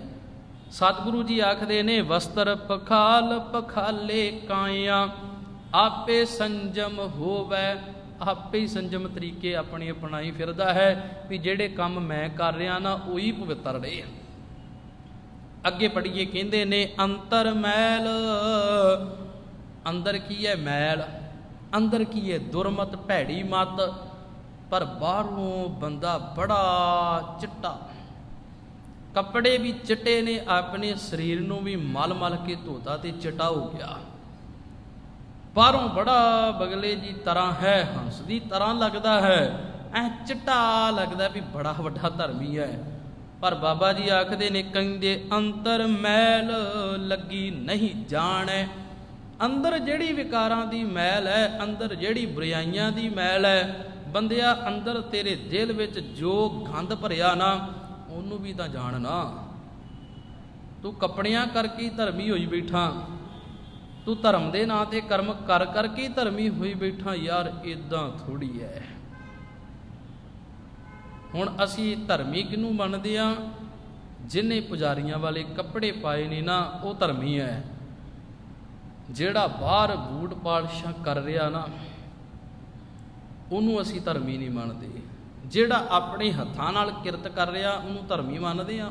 ਸਤਿਗੁਰੂ ਜੀ ਆਖਦੇ ਨੇ ਵਸਤਰ ਪਖਾਲ ਪਖਾਲੇ ਕਾਇਆ ਆਪੇ ਸੰਜਮ ਹੋਵੈ। ਆਪੇ ਹੀ ਸੰਜਮ ਤਰੀਕੇ ਆਪਣੇ ਅਪਣਾਈ ਫਿਰਦਾ ਹੈ ਵੀ ਜਿਹੜੇ ਕੰਮ ਮੈਂ ਕਰ ਰਿਹਾ ਨਾ ਉਹੀ ਪਵਿੱਤਰ ਰਹੇ। ਅੱਗੇ ਪੜ੍ਹੀਏ, ਕਹਿੰਦੇ ਨੇ ਅੰਤਰ ਮੈਲ। ਅੰਦਰ ਕੀ ਹੈ? ਮੈਲ। ਅੰਦਰ ਕੀ ਹੈ? ਦੁਰਮਤ, ਭੈੜੀ ਮਤ। ਪਰ ਬਾਹਰੋਂ ਬੰਦਾ ਬੜਾ ਚਿੱਟਾ, ਕੱਪੜੇ ਵੀ ਚਿੱਟੇ ਨੇ, ਆਪਣੇ ਸਰੀਰ ਨੂੰ ਵੀ ਮਲ ਮਲ ਕੇ ਧੋਤਾ ਤੇ ਚਿੱਟਾ ਹੋ ਗਿਆ। ਬਾਹਰੋਂ ਬੜਾ ਬਗਲੇ ਦੀ ਤਰ੍ਹਾਂ ਹੈ, ਹੰਸ ਦੀ ਤਰ੍ਹਾਂ ਲੱਗਦਾ ਹੈ, ਐ ਚਿੱਟਾ ਲੱਗਦਾ ਵੀ ਬੜਾ ਵੱਡਾ ਧਰਮੀ ਹੈ। ਪਰ ਬਾਬਾ ਜੀ ਆਖਦੇ ਨੇ ਕਹਿੰਦੇ ਅੰਤਰ ਮੈਲ ਲੱਗੀ ਨਹੀਂ ਜਾਣੈ। ਅੰਦਰ ਜਿਹੜੀ ਵਿਕਾਰਾਂ ਦੀ ਮੈਲ ਹੈ, ਅੰਦਰ ਜਿਹੜੀ ਬੁਰਾਈਆਂ ਦੀ ਮੈਲ ਹੈ, ਬੰਦਿਆ ਅੰਦਰ ਤੇਰੇ ਦਿਲ ਵਿੱਚ ਜੋ ਗੰਦ ਭਰਿਆ ਨਾ ਉਹਨੂੰ ਵੀ ਤਾਂ ਜਾਣ ਨਾ। ਤੂੰ ਕੱਪੜਿਆਂ ਕਰਕੇ ਹੀ ਧਰਮੀ ਹੋਈ ਬੈਠਾ, ਤੂੰ ਧਰਮ ਦੇ ਨਾਂ ਤੇ ਕਰਮ ਕਰ ਕਰਕੇ ਹੀ ਧਰਮੀ ਹੋਈ ਬੈਠਾ। ਯਾਰ ਇਦਾਂ ਥੋੜੀ ਹੈ। ਹੁਣ ਅਸੀਂ ਧਰਮੀ ਕਿਹਨੂੰ ਮੰਨਦੇ ਆ? ਜਿਹਨੇ ਪੁਜਾਰੀਆਂ ਵਾਲੇ ਕੱਪੜੇ ਪਾਏ ਨੇ ਨਾ ਉਹ ਧਰਮੀ ਹੈ। ਜਿਹੜਾ ਬਾਹਰ ਬੂਟ ਪਾਲਿਸ਼ਾਂ ਕਰ ਰਿਹਾ ਨਾ ਉਹਨੂੰ ਅਸੀਂ ਧਰਮੀ ਨਹੀਂ ਮੰਨਦੇ। ਜਿਹੜਾ ਆਪਣੇ ਹੱਥਾਂ ਨਾਲ ਕਿਰਤ ਕਰ ਰਿਹਾ ਉਹਨੂੰ ਧਰਮੀ ਮੰਨਦੇ ਆ?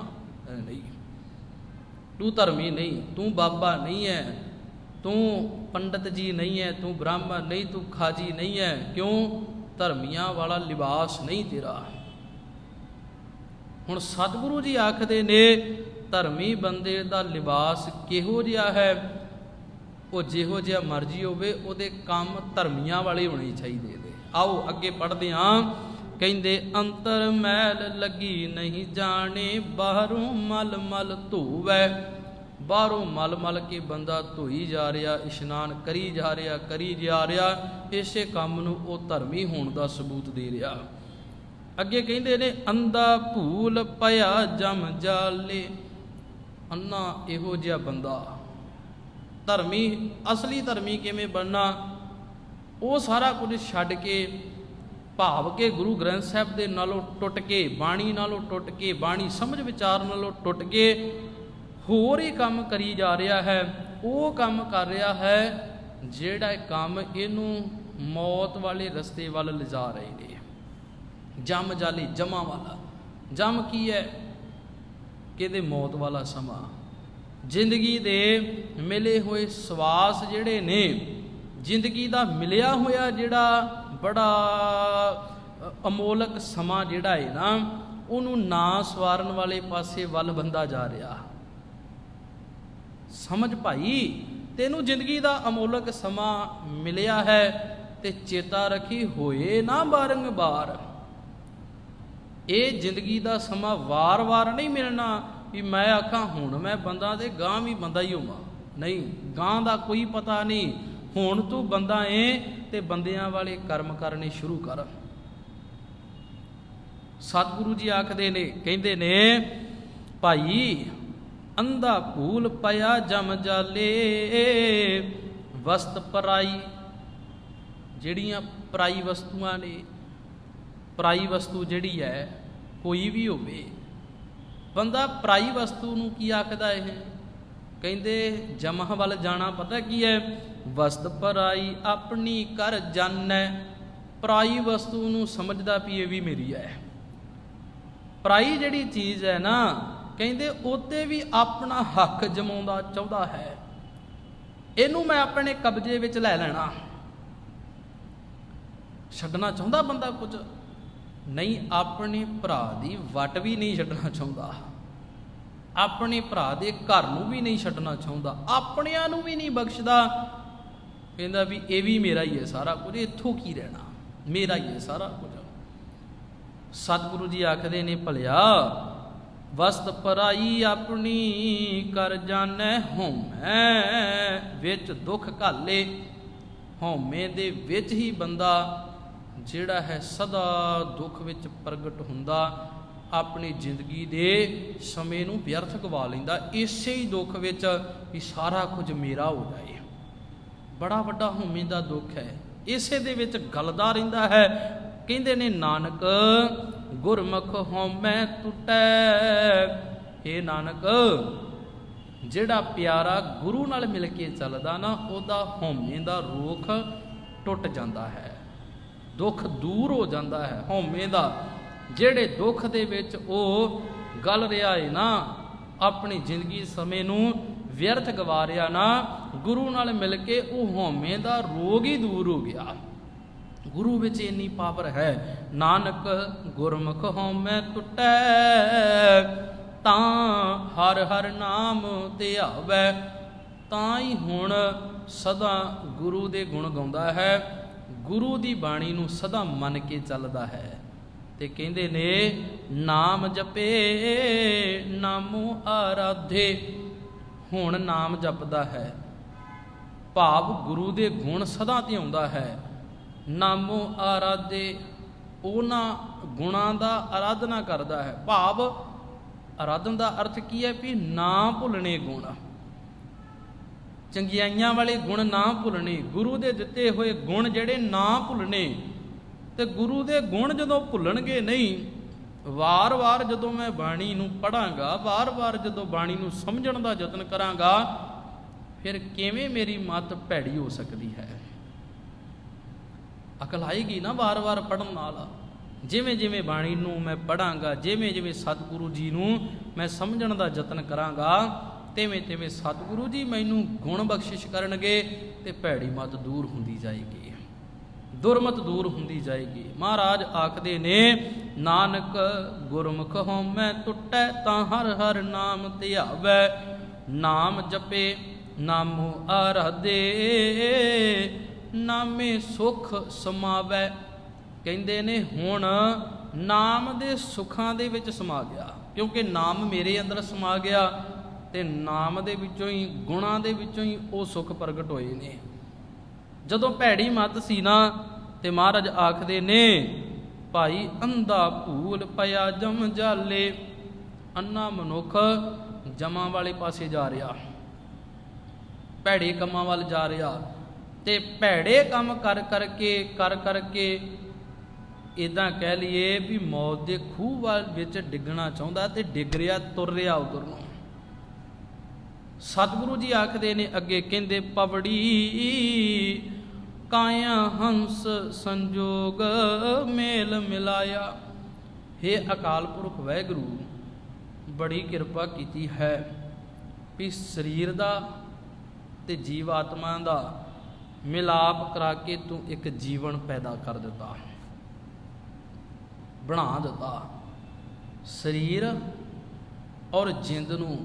ਨਹੀਂ, ਤੂੰ ਧਰਮੀ ਨਹੀਂ, ਤੂੰ ਬਾਬਾ ਨਹੀਂ ਹੈ, ਤੂੰ ਪੰਡਤ ਜੀ ਨਹੀਂ ਹੈ, ਤੂੰ ਬ੍ਰਾਹਮਣ ਨਹੀਂ, ਤੂੰ ਖਾਜੀ ਨਹੀਂ ਹੈ। ਕਿਉਂ? ਧਰਮੀਆਂ ਵਾਲਾ ਲਿਬਾਸ ਨਹੀਂ ਤੇਰਾ। ਹੁਣ ਸਤਿਗੁਰੂ ਜੀ ਆਖਦੇ ਨੇ ਧਰਮੀ ਬੰਦੇ ਦਾ ਲਿਬਾਸ ਕਿਹੋ ਜਿਹਾ ਹੈ? ਉਹ ਜਿਹੋ ਜਿਹਾ ਮਰਜ਼ੀ ਹੋਵੇ, ਉਹਦੇ ਕੰਮ ਧਰਮੀਆਂ ਵਾਲੇ ਹੋਣੇ ਚਾਹੀਦੇ ਨੇ। ਆਓ ਅੱਗੇ ਪੜ੍ਹਦੇ ਹਾਂ। ਕਹਿੰਦੇ ਅੰਤਰ ਮੈਲ ਲੱਗੀ ਨਹੀਂ ਜਾਣੇ ਬਾਹਰੋਂ ਮਲ ਮਲ ਧੂਵੈ। ਬਾਹਰੋਂ ਮਲ ਮਲ ਕੇ ਬੰਦਾ ਧੋਈ ਜਾ ਰਿਹਾ, ਇਸ਼ਨਾਨ ਕਰੀ ਜਾ ਰਿਹਾ, ਕਰੀ ਜਾ ਰਿਹਾ, ਇਸੇ ਕੰਮ ਨੂੰ ਉਹ ਧਰਮੀ ਹੋਣ ਦਾ ਸਬੂਤ ਦੇ ਰਿਹਾ। ਅੱਗੇ ਕਹਿੰਦੇ ਨੇ ਅੰਧਾ ਭੂਲ ਪਿਆ ਜਮ ਜਾਲੇ। ਅੰਨਾ ਇਹੋ ਜਿਹਾ ਬੰਦਾ ਧਰਮੀ, ਅਸਲੀ ਧਰਮੀ ਕਿਵੇਂ ਬਣਨਾ? ਉਹ ਸਾਰਾ ਕੁਝ ਛੱਡ ਕੇ, ਭਾਵ ਕਿ ਗੁਰੂ ਗ੍ਰੰਥ ਸਾਹਿਬ ਦੇ ਨਾਲੋਂ ਟੁੱਟ ਕੇ, ਬਾਣੀ ਨਾਲੋਂ ਟੁੱਟ ਕੇ, ਬਾਣੀ ਸਮਝ ਵਿਚਾਰ ਨਾਲੋਂ ਟੁੱਟ ਕੇ ਹੋਰ ਹੀ ਕੰਮ ਕਰੀ ਜਾ ਰਿਹਾ ਹੈ। ਉਹ ਕੰਮ ਕਰ ਰਿਹਾ ਹੈ ਜਿਹੜਾ ਕੰਮ ਇਹਨੂੰ ਮੌਤ ਵਾਲੇ ਰਸਤੇ ਵੱਲ ਲਿਜਾ ਰਹੇ ਨੇ। ਜਮ ਜਾਲੀ, ਜਮਾਂ ਵਾਲਾ। ਜਮ ਕੀ ਹੈ? ਕਿਤੇ ਮੌਤ ਵਾਲਾ ਸਮਾਂ। ਜ਼ਿੰਦਗੀ ਦੇ ਮਿਲੇ ਹੋਏ ਸਵਾਸ ਜਿਹੜੇ ਨੇ, ਜ਼ਿੰਦਗੀ ਦਾ ਮਿਲਿਆ ਹੋਇਆ ਜਿਹੜਾ ਬੜਾ ਅਮੋਲਕ ਸਮਾਂ ਜਿਹੜਾ ਹੈ ਨਾ, ਉਹਨੂੰ ਨਾ ਸਵਾਰਨ ਵਾਲੇ ਪਾਸੇ ਵੱਲ ਬੰਦਾ ਜਾ ਰਿਹਾ। ਸਮਝ ਭਾਈ, ਤੈਨੂੰ ਜ਼ਿੰਦਗੀ ਦਾ ਅਮੋਲਕ ਸਮਾਂ ਮਿਲਿਆ ਹੈ ਤੇ ਚੇਤਾ ਰੱਖੀ ਹੋਏ ਨਾ ਬਾਰੰਬਾਰ। ਇਹ ਜ਼ਿੰਦਗੀ ਦਾ ਸਮਾਂ ਵਾਰ-ਵਾਰ ਨਹੀਂ ਮਿਲਣਾ ਵੀ ਮੈਂ ਆਖਾਂ ਹੁਣ ਮੈਂ ਬੰਦਾ ਤੇ ਗਾਂ ਵੀ ਬੰਦਾ ਹੀ ਹੋਵਾਂ। ਨਹੀਂ, ਗਾਂ ਦਾ ਕੋਈ ਪਤਾ ਨਹੀਂ। ਹੁਣ ਤੂੰ ਬੰਦਾ ਏ ਤੇ ਬੰਦਿਆਂ ਵਾਲੇ ਕਰਮ ਕਰਨੇ ਸ਼ੁਰੂ ਕਰ। ਸਤਿਗੁਰੂ ਜੀ ਆਖਦੇ ਨੇ, ਕਹਿੰਦੇ ਨੇ, ਭਾਈ ਅੰਧਾ ਭੂਲ ਪਿਆ ਜਮ ਜਾਲੇ, ਵਸਤ ਪਰਾਈ। ਜਿਹੜੀਆਂ ਪਰਾਈ ਵਸਤੂਆਂ ਨੇ, ਪਰਾਈ ਵਸਤੂ ਜਿਹੜੀ ਹੈ ਕੋਈ ਵੀ ਹੋਵੇ, ਬੰਦਾ ਪਰਾਈ ਵਸਤੂ ਨੂੰ ਕੀ ਆਖਦਾ? ਇਹ ਕਹਿੰਦੇ ਜਮਹ ਵੱਲ ਜਾਣਾ ਪਤਾ ਕੀ ਹੈ? ਵਸਤ ਪਰਾਈ ਆਪਣੀ ਕਰ ਜਾਣੈ। ਪਰਾਈ ਵਸਤੂ ਨੂੰ ਸਮਝਦਾ ਵੀ ਇਹ ਵੀ ਮੇਰੀ ਹੈ। ਪਰਾਈ ਜਿਹੜੀ ਚੀਜ਼ ਹੈ ਨਾ, ਕਹਿੰਦੇ ਉਹਤੇ ਵੀ ਆਪਣਾ ਹੱਕ ਜਮਾਉਂਦਾ ਚਾਹੁੰਦਾ ਹੈ। ਇਹਨੂੰ ਮੈਂ ਆਪਣੇ ਕਬਜ਼ੇ ਵਿੱਚ ਲੈ ਲੈਣਾ। ਛੱਡਣਾ ਚਾਹੁੰਦਾ ਬੰਦਾ ਕੁਝ ਨਹੀਂ, ਆਪਣੇ ਭਰਾ ਦੀ ਵੱਟ ਵੀ ਨਹੀਂ ਛੱਡਣਾ ਚਾਹੁੰਦਾ, ਆਪਣੇ ਭਰਾ ਦੇ ਘਰ ਨੂੰ ਵੀ ਨਹੀਂ ਛੱਡਣਾ ਚਾਹੁੰਦਾ, ਆਪਣਿਆਂ ਨੂੰ ਵੀ ਨਹੀਂ ਬਖਸ਼ਦਾ। ਕਹਿੰਦਾ ਵੀ ਇਹ ਵੀ ਮੇਰਾ ਹੀ ਹੈ ਸਾਰਾ ਕੁਝ, ਇੱਥੋਂ ਕੀ ਰਹਿਣਾ, ਮੇਰਾ ਹੀ ਹੈ ਸਾਰਾ ਕੁਝ। ਸਤਿਗੁਰੂ ਜੀ ਆਖਦੇ ਨੇ, ਭਲਿਆ ਵਸਤ ਪਰਾਈ ਆਪਣੀ ਕਰ ਜਾਣੈ, ਹਉਮੈ ਵਿੱਚ ਦੁੱਖ ਘਾਲੇ। ਹਉਮੈ ਦੇ ਵਿੱਚ ਹੀ ਬੰਦਾ ਜਿਹੜਾ ਹੈ ਸਦਾ ਦੁੱਖ ਵਿੱਚ ਪ੍ਰਗਟ ਹੁੰਦਾ, ਆਪਣੀ ਜ਼ਿੰਦਗੀ ਦੇ ਸਮੇਂ ਨੂੰ ਵਿਅਰਥ ਗਵਾ ਲੈਂਦਾ ਇਸੇ ਹੀ ਦੁੱਖ ਵਿੱਚ ਵੀ ਸਾਰਾ ਕੁਝ ਮੇਰਾ ਹੋ ਜਾਏ। ਬੜਾ ਵੱਡਾ ਹਉਮੈ ਦਾ ਦੁੱਖ ਹੈ, ਇਸੇ ਦੇ ਵਿੱਚ ਗਲਦਾ ਰਹਿੰਦਾ ਹੈ। ਕਹਿੰਦੇ ਨੇ ਨਾਨਕ ਗੁਰਮੁਖ ਹਉਮੈ ਟੁੱਟੈ। ਇਹ ਨਾਨਕ, ਜਿਹੜਾ ਪਿਆਰਾ ਗੁਰੂ ਨਾਲ ਮਿਲ ਕੇ ਚੱਲਦਾ ਨਾ, ਉਹਦਾ ਹਉਮੈ ਦਾ ਰੋਖ ਟੁੱਟ ਜਾਂਦਾ ਹੈ, ਦੁੱਖ ਦੂਰ ਹੋ ਜਾਂਦਾ ਹੈ ਹਉਮੈ ਦਾ। ਜਿਹੜੇ ਦੁੱਖ ਦੇ ਵਿੱਚ ਉਹ ਗਲ ਰਿਹਾ ਹੈ ਨਾ, ਆਪਣੀ ਜ਼ਿੰਦਗੀ ਸਮੇਂ ਨੂੰ ਵਿਅਰਥ ਗਵਾ ਰਿਹਾ ਨਾ, ਗੁਰੂ ਨਾਲ ਮਿਲ ਕੇ ਉਹ ਹਉਮੈ ਦਾ ਰੋਗ ਹੀ ਦੂਰ ਹੋ ਗਿਆ। ਗੁਰੂ ਵਿੱਚ ਇੰਨੀ ਪਾਵਰ ਹੈ। ਨਾਨਕ ਗੁਰਮੁਖ ਹਉਮੈ ਟੁੱਟੈ, ਤਾਂ ਹਰ ਹਰ ਨਾਮ ਧਿਆਵੈ। ਤਾਂ ਹੀ ਹੁਣ ਸਦਾ ਗੁਰੂ ਦੇ ਗੁਣ ਗਾਉਂਦਾ ਹੈ, ਗੁਰੂ ਦੀ ਬਾਣੀ ਨੂੰ ਸਦਾ ਮੰਨ ਕੇ ਚੱਲਦਾ ਹੈ। ਤੇ ਕਹਿੰਦੇ ਨੇ ਨਾਮ ਜਪੇ ਨਾਮੋ ਆਰਾਧੇ। ਹੁਣ ਨਾਮ ਜਪਦਾ ਹੈ, ਭਾਵ ਗੁਰੂ ਦੇ ਗੁਣ ਸਦਾ ਧਿਆਉਂਦਾ ਹੈ। ਨਾਮੋ ਆਰਾਧੇ, ਉਹਨਾਂ ਗੁਣਾਂ ਦਾ ਆਰਾਧਨਾ ਕਰਦਾ ਹੈ। ਭਾਵ ਆਰਾਧਨ ਦਾ ਅਰਥ ਕੀ ਹੈ? ਵੀ ਨਾ ਭੁੱਲਣੇ ਗੁਣ, ਚੰਗਿਆਈਆਂ ਵਾਲੇ ਗੁਣ ਨਾ ਭੁੱਲਣੇ, ਗੁਰੂ ਦੇ ਦਿੱਤੇ ਹੋਏ ਗੁਣ ਜਿਹੜੇ ਨਾ ਭੁੱਲਣੇ। ਤੇ ਗੁਰੂ ਦੇ ਗੁਣ ਜਦੋਂ ਭੁੱਲਣਗੇ ਨਹੀਂ, ਵਾਰ-ਵਾਰ ਜਦੋਂ ਮੈਂ ਬਾਣੀ ਨੂੰ ਪੜ੍ਹਾਂਗਾ, ਵਾਰ-ਵਾਰ ਜਦੋਂ ਬਾਣੀ ਨੂੰ ਸਮਝਣ ਦਾ ਯਤਨ ਕਰਾਂਗਾ, ਫਿਰ ਕਿਵੇਂ ਮੇਰੀ ਮੱਤ ਭੈੜੀ ਹੋ ਸਕਦੀ ਹੈ? ਅਕਲ ਆਏਗੀ ਨਾ ਵਾਰ-ਵਾਰ ਪੜ੍ਹਨ ਨਾਲ। ਜਿਵੇਂ ਜਿਵੇਂ ਬਾਣੀ ਨੂੰ ਮੈਂ ਪੜ੍ਹਾਂਗਾ, ਜਿਵੇਂ ਜਿਵੇਂ ਸਤਿਗੁਰੂ ਜੀ ਨੂੰ ਮੈਂ ਸਮਝਣ ਦਾ ਯਤਨ ਕਰਾਂਗਾ, ਤਿਵੇਂ ਤਿਵੇਂ ਸਤਿਗੁਰੂ ਜੀ ਮੈਨੂੰ ਗੁਣ ਬਖਸ਼ਿਸ਼ ਕਰਨਗੇ ਤੇ ਭੈੜੀ ਮੱਤ ਦੂਰ ਹੁੰਦੀ ਜਾਏਗੀ, ਦੁਰਮਤ ਦੂਰ ਹੁੰਦੀ ਜਾਏਗੀ। ਮਹਾਰਾਜ ਆਖਦੇ ਨੇ, ਨਾਨਕ ਗੁਰਮੁਖ ਹਉਮੈ ਟੁੱਟੈ, ਤਾਂ ਹਰ ਹਰ ਨਾਮ ਧਿਆਵੈ। ਨਾਮ ਜਪੇ ਨਾਮੋ ਆਰਾਧੇ, ਨਾਮੇ ਸੁਖ ਸਮਾਵੈ। ਕਹਿੰਦੇ ਨੇ ਹੁਣ ਨਾਮ ਦੇ ਸੁੱਖਾਂ ਦੇ ਵਿੱਚ ਸਮਾ ਗਿਆ, ਕਿਉਂਕਿ ਨਾਮ ਮੇਰੇ ਅੰਦਰ ਸਮਾ ਗਿਆ ਤੇ ਨਾਮ ਦੇ ਵਿੱਚੋਂ ਹੀ, ਗੁਣਾਂ ਦੇ ਵਿੱਚੋਂ ਹੀ ਉਹ ਸੁੱਖ ਪ੍ਰਗਟ ਹੋਏ ਨੇ। ਜਦੋਂ ਭੈੜੀ ਮੱਤ ਸੀ ਨਾ, ਤੇ ਮਹਾਰਾਜ ਆਖਦੇ ਨੇ, ਭਾਈ ਅੰਧਾ ਭੂਲ ਪਿਆ ਜਮ ਜਾਲੇ। ਅੰਨਾ ਮਨੁੱਖ ਜਮਾਂ ਵਾਲੇ ਪਾਸੇ ਜਾ ਰਿਹਾ, ਭੈੜੇ ਕੰਮਾਂ ਵੱਲ ਜਾ ਰਿਹਾ, ਤੇ ਭੈੜੇ ਕੰਮ ਕਰ ਕਰਕੇ ਇਦਾਂ ਕਹਿ ਲਈਏ ਵੀ ਮੌਤ ਦੇ ਖੂਹ ਵੱਲ ਵਿੱਚ ਡਿੱਗਣਾ ਚਾਹੁੰਦਾ ਤੇ ਡਿੱਗ ਰਿਹਾ, ਤੁਰ ਰਿਹਾ ਉਧਰ ਨੂੰ। ਸਤਿਗੁਰੂ ਜੀ ਆਖਦੇ ਨੇ ਅੱਗੇ, ਕਹਿੰਦੇ ਪਵੜੀ ਕਾਇਆ ਹੰਸ ਸੰਜੋਗ ਮੇਲ ਮਿਲਾਇਆ। ਹੇ ਅਕਾਲ ਪੁਰਖ ਵਾਹਿਗੁਰੂ, ਬੜੀ ਕਿਰਪਾ ਕੀਤੀ ਹੈ ਵੀ ਸਰੀਰ ਦਾ ਤੇ ਜੀਵ ਆਤਮਾ ਦਾ ਮਿਲਾਪ ਕਰਾ ਕੇ ਤੂੰ ਇੱਕ ਜੀਵਨ ਪੈਦਾ ਕਰ ਦਿੱਤਾ, ਬਣਾ ਦਿੱਤਾ। ਸਰੀਰ ਔਰ ਜਿੰਦ ਨੂੰ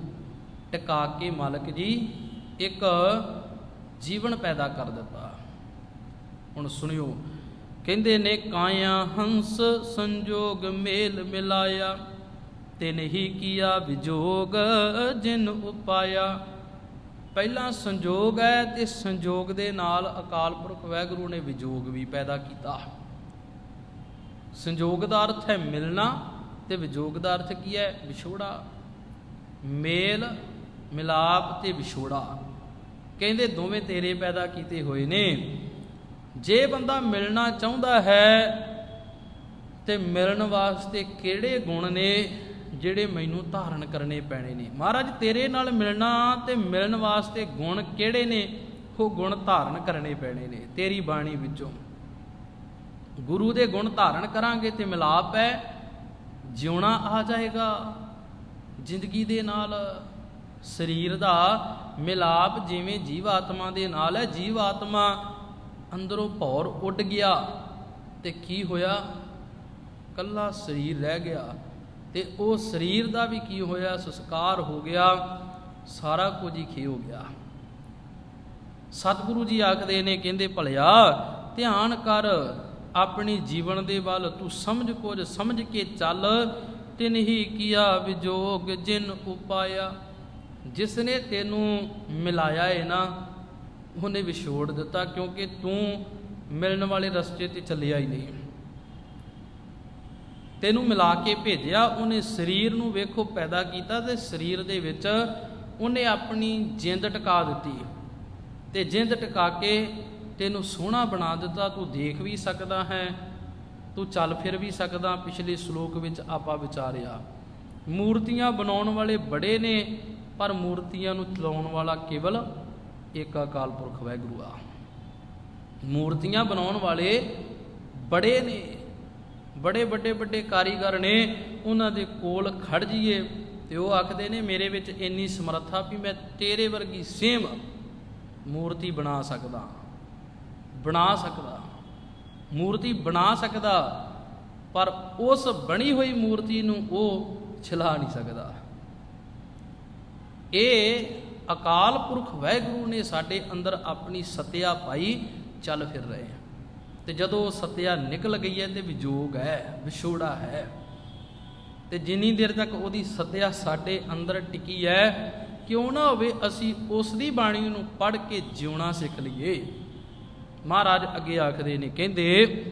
ਟਿਕਾ ਕੇ ਮਾਲਕ ਜੀ ਇੱਕ ਜੀਵਨ ਪੈਦਾ ਕਰ ਦਿੱਤਾ। ਹੁਣ ਸੁਣਿਓ, ਕਹਿੰਦੇ ਨੇ ਕਾਇਆ ਹੰਸ ਸੰਜੋਗ ਮੇਲ ਮਿਲਾਇਆ, ਤਿਨ ਹੀ ਕੀਆ ਵਿਜੋਗ ਜਿਨ ਉਪਾਇਆ। ਪਹਿਲਾਂ ਸੰਜੋਗ ਹੈ ਤੇ ਸੰਜੋਗ ਦੇ ਨਾਲ ਅਕਾਲ ਪੁਰਖ ਵਾਹਿਗੁਰੂ ਨੇ ਵਿਜੋਗ ਵੀ ਪੈਦਾ ਕੀਤਾ। ਸੰਜੋਗ ਦਾ ਅਰਥ ਹੈ ਮਿਲਣਾ ਤੇ ਵਿਜੋਗ ਦਾ ਅਰਥ ਕੀ ਹੈ? ਵਿਛੋੜਾ। ਮੇਲ ਮਿਲਾਪ ਤੇ ਵਿਛੋੜਾ, ਕਹਿੰਦੇ ਦੋਵੇਂ ਤੇਰੇ ਪੈਦਾ ਕੀਤੇ ਹੋਏ ਨੇ। ਜੇ ਬੰਦਾ ਮਿਲਣਾ ਚਾਹੁੰਦਾ ਹੈ ਤੇ ਮਿਲਣ ਵਾਸਤੇ ਕਿਹੜੇ ਗੁਣ ਨੇ ਜਿਹੜੇ ਮੈਨੂੰ ਧਾਰਨ ਕਰਨੇ ਪੈਣੇ ਨੇ? ਮਹਾਰਾਜ ਤੇਰੇ ਨਾਲ ਮਿਲਣਾ ਤੇ ਮਿਲਣ ਵਾਸਤੇ ਗੁਣ ਕਿਹੜੇ ਨੇ? ਉਹ ਗੁਣ ਧਾਰਨ ਕਰਨੇ ਪੈਣੇ ਨੇ ਤੇਰੀ ਬਾਣੀ ਵਿੱਚੋਂ। ਗੁਰੂ ਦੇ ਗੁਣ ਧਾਰਨ ਕਰਾਂਗੇ ਤੇ ਮਿਲਾਪ ਹੈ, ਜਿਉਣਾ ਆ ਜਾਏਗਾ ਜ਼ਿੰਦਗੀ ਦੇ ਨਾਲ। ਸਰੀਰ ਦਾ ਮਿਲਾਪ ਜਿਵੇਂ ਜੀਵ ਆਤਮਾ ਦੇ ਨਾਲ ਹੈ। ਜੀਵ ਆਤਮਾ ਅੰਦਰੋਂ ਭੌਰ ਉੱਡ ਗਿਆ ਤੇ ਕੀ ਹੋਇਆ? ਕੱਲਾ ਸਰੀਰ ਰਹਿ ਗਿਆ। ਤੇ ਉਹ ਸਰੀਰ ਦਾ ਵੀ ਕੀ ਹੋਇਆ? ਸੰਸਕਾਰ ਹੋ ਗਿਆ, ਸਾਰਾ ਕੁਝ ਹੀ ਖੇ ਹੋ ਗਿਆ। ਸਤਿਗੁਰੂ ਜੀ ਆਖਦੇ ਨੇ, ਕਹਿੰਦੇ ਭਲਿਆ ਧਿਆਨ ਕਰ ਆਪਣੀ ਜੀਵਨ ਦੇ ਵੱਲ, ਤੂੰ ਸਮਝ ਕੁਝ ਸਮਝ ਕੇ ਚੱਲ। ਤਿਨ ਹੀ ਕੀਆ ਵਿਜੋਗ ਜਿਨ ਉਪਾਇਆ। ਜਿਸ ਨੇ ਤੈਨੂੰ ਮਿਲਾਇਆ ਹੈ ਨਾ, ਉਹਨੇ ਵਿਛੋੜ ਦਿੱਤਾ, ਕਿਉਂਕਿ ਤੂੰ ਮਿਲਣ ਵਾਲੇ ਰਸਤੇ ਤੇ ਚੱਲਿਆ ਹੀ ਨਹੀਂ। ਤੈਨੂੰ ਮਿਲਾ ਕੇ ਭੇਜਿਆ ਉਹਨੇ। ਸਰੀਰ ਨੂੰ ਵੇਖੋ ਪੈਦਾ ਕੀਤਾ ਤੇ ਸਰੀਰ ਦੇ ਵਿੱਚ ਉਹਨੇ ਆਪਣੀ ਜਿੰਦ ਟਿਕਾ ਦਿੱਤੀ ਤੇ ਜਿੰਦ ਟਿਕਾ ਕੇ ਤੈਨੂੰ ਸੋਹਣਾ ਬਣਾ ਦਿੱਤਾ। ਤੂੰ ਦੇਖ ਵੀ ਸਕਦਾ ਹੈ, ਤੂੰ ਚੱਲ ਫਿਰ ਵੀ ਸਕਦਾ। ਪਿਛਲੇ ਸ਼ਲੋਕ ਵਿੱਚ ਆਪਾਂ ਵਿਚਾਰਿਆ ਮੂਰਤੀਆਂ ਬਣਾਉਣ ਵਾਲੇ ਬੜੇ ਨੇ, ਪਰ ਮੂਰਤੀਆਂ ਨੂੰ ਚਲਾਉਣ ਵਾਲਾ ਕੇਵਲ ਇੱਕ ਅਕਾਲ ਪੁਰਖ ਵਾਹਿਗੁਰੂ ਆ। ਮੂਰਤੀਆਂ ਬਣਾਉਣ ਵਾਲੇ ਬੜੇ ਨੇ, ਬੜੇ ਵੱਡੇ ਕਾਰੀਗਰ ਨੇ। ਉਹਨਾਂ ਦੇ ਕੋਲ ਖੜ ਜਾਈਏ ਤੇ ਉਹ ਆਖਦੇ ਨੇ ਮੇਰੇ ਵਿੱਚ ਇੰਨੀ ਸਮਰੱਥਾ ਵੀ ਮੈਂ ਤੇਰੇ ਵਰਗੀ ਸੇਮ ਮੂਰਤੀ ਬਣਾ ਸਕਦਾ ਮੂਰਤੀ ਬਣਾ ਸਕਦਾ, ਪਰ ਉਸ ਬਣੀ ਹੋਈ ਮੂਰਤੀ ਨੂੰ ਉਹ ਛਿਲਾ ਨਹੀਂ ਸਕਦਾ। ਇਹ ਅਕਾਲ ਪੁਰਖ ਵਾਹਿਗੁਰੂ ਨੇ ਸਾਡੇ ਅੰਦਰ ਆਪਣੀ ਸੱਤਿਆ ਪਾਈ, ਚੱਲ ਫਿਰ ਰਹੇ ਹਾਂ। ਤੇ ਜਦੋਂ ਸੱਤਿਆ ਨਿਕਲ ਗਈ ਹੈ ਤੇ ਵਿਜੋਗ ਹੈ, ਵਿਛੋੜਾ ਹੈ। ਤੇ ਜਿੰਨੀ ਦੇਰ ਤੱਕ ਉਹਦੀ ਸੱਤਿਆ ਸਾਡੇ ਅੰਦਰ ਟਿਕੀ ਹੈ, ਕਿਉਂ ਨਾ ਹੋਵੇ ਅਸੀਂ ਉਸ ਦੀ ਬਾਣੀ ਨੂੰ ਪੜ੍ਹ ਕੇ ਜਿਉਣਾ ਸਿੱਖ ਲਈਏ। ਮਹਾਰਾਜ ਅੱਗੇ ਆਖਦੇ ਨੇ, ਕਹਿੰਦੇ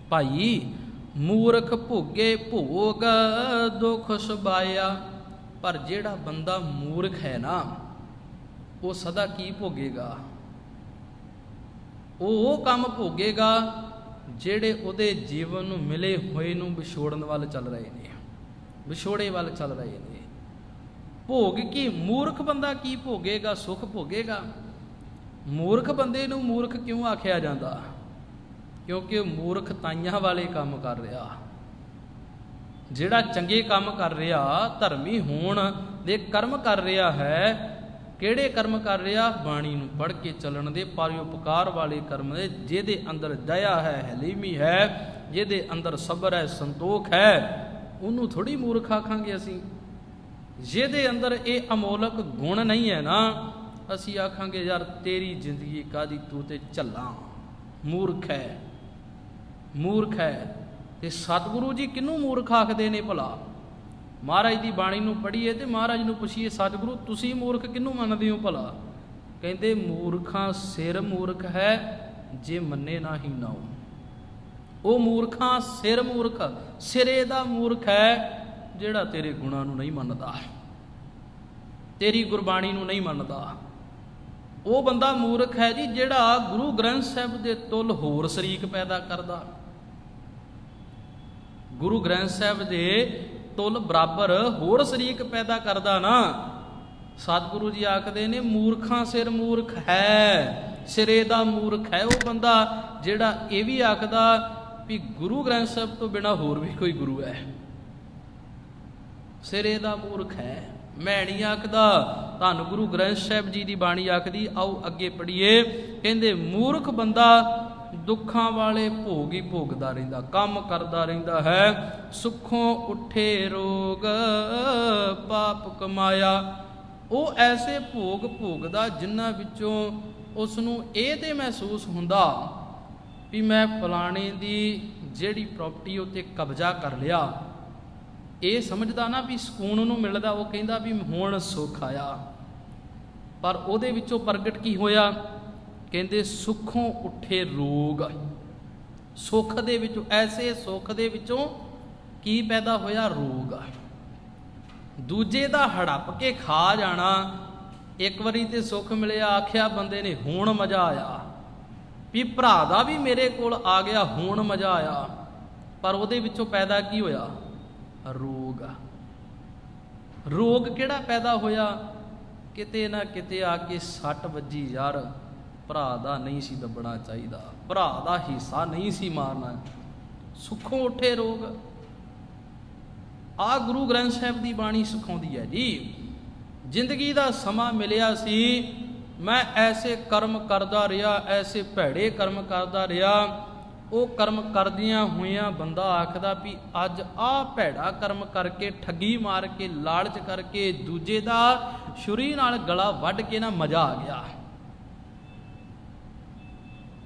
ਭਾਈ ਮੂਰਖ ਭੋਗੇ ਭੋਗ ਦੁੱਖ ਸੁਭਾਇਆ। ਪਰ ਜਿਹੜਾ ਬੰਦਾ ਮੂਰਖ ਹੈ ਨਾ, ਉਹ ਸਦਾ ਕੀ ਭੋਗੇਗਾ? ਉਹ ਕੰਮ ਭੋਗੇਗਾ ਜਿਹੜੇ ਉਹਦੇ ਜੀਵਨ ਨੂੰ ਮਿਲੇ ਹੋਏ ਨੂੰ ਵਿਛੋੜਨ ਵੱਲ ਚੱਲ ਰਹੇ ਨੇ, ਵਿਛੋੜੇ ਵੱਲ ਚੱਲ ਰਹੇ ਨੇ। ਭੋਗ ਕੀ? ਮੂਰਖ ਬੰਦਾ ਕੀ ਭੋਗੇਗਾ? ਸੁੱਖ ਭੋਗੇਗਾ। ਮੂਰਖ ਬੰਦੇ ਨੂੰ ਮੂਰਖ ਕਿਉਂ ਆਖਿਆ ਜਾਂਦਾ? ਕਿਉਂਕਿ ਉਹ ਮੂਰਖ ਤਾਈਆਂ ਵਾਲੇ ਕੰਮ ਕਰ ਰਿਹਾ। ਜਿਹੜਾ ਚੰਗੇ ਕੰਮ ਕਰ ਰਿਹਾ, ਧਰਮੀ ਹੋਣ ਦੇ ਕਰਮ ਕਰ ਰਿਹਾ ਹੈ। ਕਿਹੜੇ ਕਰਮ ਕਰ ਰਿਹਾ? ਬਾਣੀ ਨੂੰ ਪੜ੍ਹ ਕੇ ਚੱਲਣ ਦੇ, ਪਰਉਪਕਾਰ ਵਾਲੇ ਕਰਮ ਦੇ। ਜਿਹਦੇ ਅੰਦਰ ਦਇਆ ਹੈ, ਹਲੀਮੀ ਹੈ, ਜਿਹਦੇ ਅੰਦਰ ਸਬਰ ਹੈ, ਸੰਤੋਖ ਹੈ, ਉਹਨੂੰ ਥੋੜ੍ਹੀ ਮੂਰਖ ਆਖਾਂਗੇ ਅਸੀਂ। ਜਿਹਦੇ ਅੰਦਰ ਇਹ ਅਮੋਲਕ ਗੁਣ ਨਹੀਂ ਹੈ ਨਾ, ਅਸੀਂ ਆਖਾਂਗੇ ਯਾਰ ਤੇਰੀ ਜ਼ਿੰਦਗੀ ਕਾਹਦੀ, ਤੂੰ ਤੇ ਝੱਲਾਂ, ਮੂਰਖ ਹੈ, ਮੂਰਖ ਹੈ। ਤੇ ਸਤਿਗੁਰੂ ਜੀ ਕਿਹਨੂੰ ਮੂਰਖ ਆਖਦੇ ਨੇ ਭਲਾ? ਮਹਾਰਾਜ ਦੀ ਬਾਣੀ ਨੂੰ ਪੜ੍ਹੀਏ ਤੇ ਮਹਾਰਾਜ ਨੂੰ ਪੁੱਛੀਏ, ਸਤਿਗੁਰੂ ਤੁਸੀਂ ਮੂਰਖ ਕਿਹਨੂੰ ਮੰਨਦੇ ਹੋ ਭਲਾ? ਕਹਿੰਦੇ ਮੂਰਖਾਂ ਸਿਰ ਮੂਰਖ ਹੈ, ਜੇ ਮੰਨੇ ਨਾ ਹੀ ਨਾਉ। ਉਹ ਮੂਰਖਾਂ ਸਿਰ ਮੂਰਖ, ਸਿਰੇ ਦਾ ਮੂਰਖ ਹੈ ਜਿਹੜਾ ਤੇਰੇ ਗੁਣਾਂ ਨੂੰ ਨਹੀਂ ਮੰਨਦਾ, ਤੇਰੀ ਗੁਰਬਾਣੀ ਨੂੰ ਨਹੀਂ ਮੰਨਦਾ। ਉਹ ਬੰਦਾ ਮੂਰਖ ਹੈ ਜੀ ਜਿਹੜਾ ਗੁਰੂ ਗ੍ਰੰਥ ਸਾਹਿਬ ਦੇ ਤੁਲ ਹੋਰ ਸ਼ਰੀਕ ਪੈਦਾ ਕਰਦਾ। ਗੁਰੂ ਗ੍ਰੰਥ ਸਾਹਿਬ ਦੇ ਤੁਲ ਬਰਾਬਰ ਹੋਰ ਸ਼ਰੀਕ ਪੈਦਾ ਕਰਦਾ ਨਾ। ਸਤਿਗੁਰੂ ਜੀ ਆਖਦੇ ਨੇ ਮੂਰਖਾਂ ਸਿਰ ਮੂਰਖ ਹੈ, ਸਿਰੇ ਦਾ ਮੂਰਖ ਹੈ ਉਹ ਬੰਦਾ ਜਿਹੜਾ ਇਹ ਵੀ ਆਖਦਾ ਵੀ ਗੁਰੂ ਗ੍ਰੰਥ ਸਾਹਿਬ ਤੋਂ ਬਿਨਾਂ ਹੋਰ ਵੀ ਕੋਈ ਗੁਰੂ ਹੈ। ਸਿਰੇ ਦਾ ਮੂਰਖ ਹੈ। ਮੈਂ ਨਹੀਂ ਆਖਦਾ, ਧੰਨ ਗੁਰੂ ਗ੍ਰੰਥ ਸਾਹਿਬ ਜੀ ਦੀ ਬਾਣੀ ਆਖਦੀ। ਆਓ ਅੱਗੇ ਪੜ੍ਹੀਏ। ਕਹਿੰਦੇ ਮੂਰਖ ਬੰਦਾ ਦੁੱਖਾਂ ਵਾਲੇ ਭੋਗ ਹੀ ਭੋਗਦਾ ਰਹਿੰਦਾ, ਕੰਮ ਕਰਦਾ ਰਹਿੰਦਾ ਹੈ। ਸੁੱਖੋਂ ਉੱਠੇ ਰੋਗ ਪਾਪ ਕਮਾਇਆ। ਉਹ ਐਸੇ ਭੋਗ ਭੋਗਦਾ ਜਿਨ੍ਹਾਂ ਵਿੱਚੋਂ ਉਸ ਨੂੰ ਇਹ ਤੇ ਮਹਿਸੂਸ ਹੁੰਦਾ ਵੀ ਮੈਂ ਫਲਾਣੇ ਦੀ ਜਿਹੜੀ ਪ੍ਰਾਪਰਟੀ ਉੱਤੇ ਕਬਜ਼ਾ ਕਰ ਲਿਆ, ਇਹ ਸਮਝਦਾ ਨਾ ਵੀ ਸਕੂਨ ਉਹਨੂੰ ਮਿਲਦਾ, ਉਹ ਕਹਿੰਦਾ ਵੀ ਹੁਣ ਸੁੱਖ ਆਇਆ। ਪਰ ਉਹਦੇ ਵਿੱਚੋਂ ਪ੍ਰਗਟ ਕੀ ਹੋਇਆ? ਕਹਿੰਦੇ ਸੁੱਖੋਂ ਉੱਠੇ ਰੋਗ। ਸੁੱਖ ਦੇ ਵਿੱਚੋਂ, ਐਸੇ ਸੁੱਖ ਦੇ ਵਿੱਚੋਂ ਕੀ ਪੈਦਾ ਹੋਇਆ? ਰੋਗ। ਦੂਜੇ ਦਾ ਹੜੱਪ ਕੇ ਖਾ ਜਾਣਾ। ਇੱਕ ਵਾਰੀ ਤੇ ਸੁੱਖ ਮਿਲਿਆ, ਆਖਿਆ ਬੰਦੇ ਨੇ ਹੁਣ ਮਜ਼ਾ ਆਇਆ, ਵੀ ਭਰਾ ਦਾ ਵੀ ਮੇਰੇ ਕੋਲ ਆ ਗਿਆ, ਹੁਣ ਮਜ਼ਾ ਆਇਆ। ਪਰ ਉਹਦੇ ਵਿੱਚੋਂ ਪੈਦਾ ਕੀ ਹੋਇਆ? ਰੋਗ। ਰੋਗ ਕਿਹੜਾ ਪੈਦਾ ਹੋਇਆ? ਕਿਤੇ ਨਾ ਕਿਤੇ ਆ ਕੇ ਸੱਟ ਵੱਜੀ, ਯਾਰ ਭਰਾ ਦਾ ਨਹੀਂ ਸੀ ਦੱਬਣਾ ਚਾਹੀਦਾ, ਭਰਾ ਦਾ ਹਿੱਸਾ ਨਹੀਂ ਸੀ ਮਾਰਨਾ। ਸੁੱਖੋਂ ਉੱਠੇ ਰੋਗ। ਆ ਗੁਰੂ ਗ੍ਰੰਥ ਸਾਹਿਬ ਦੀ ਬਾਣੀ ਸਿਖਾਉਂਦੀ ਹੈ ਜੀ। ਜ਼ਿੰਦਗੀ ਦਾ ਸਮਾਂ ਮਿਲਿਆ ਸੀ, ਮੈਂ ਐਸੇ ਕਰਮ ਕਰਦਾ ਰਿਹਾ, ਐਸੇ ਭੈੜੇ ਕਰਮ ਕਰਦਾ ਰਿਹਾ। ਉਹ ਕਰਮ ਕਰਦਿਆਂ ਹੋਇਆਂ ਬੰਦਾ ਆਖਦਾ ਵੀ ਅੱਜ ਆਹ ਭੈੜਾ ਕਰਮ ਕਰਕੇ, ਠੱਗੀ ਮਾਰ ਕੇ, ਲਾਲਚ ਕਰਕੇ, ਦੂਜੇ ਦਾ ਛੁਰੀ ਨਾਲ ਗਲਾ ਵੱਢ ਕੇ ਨਾ ਮਜ਼ਾ ਆ ਗਿਆ,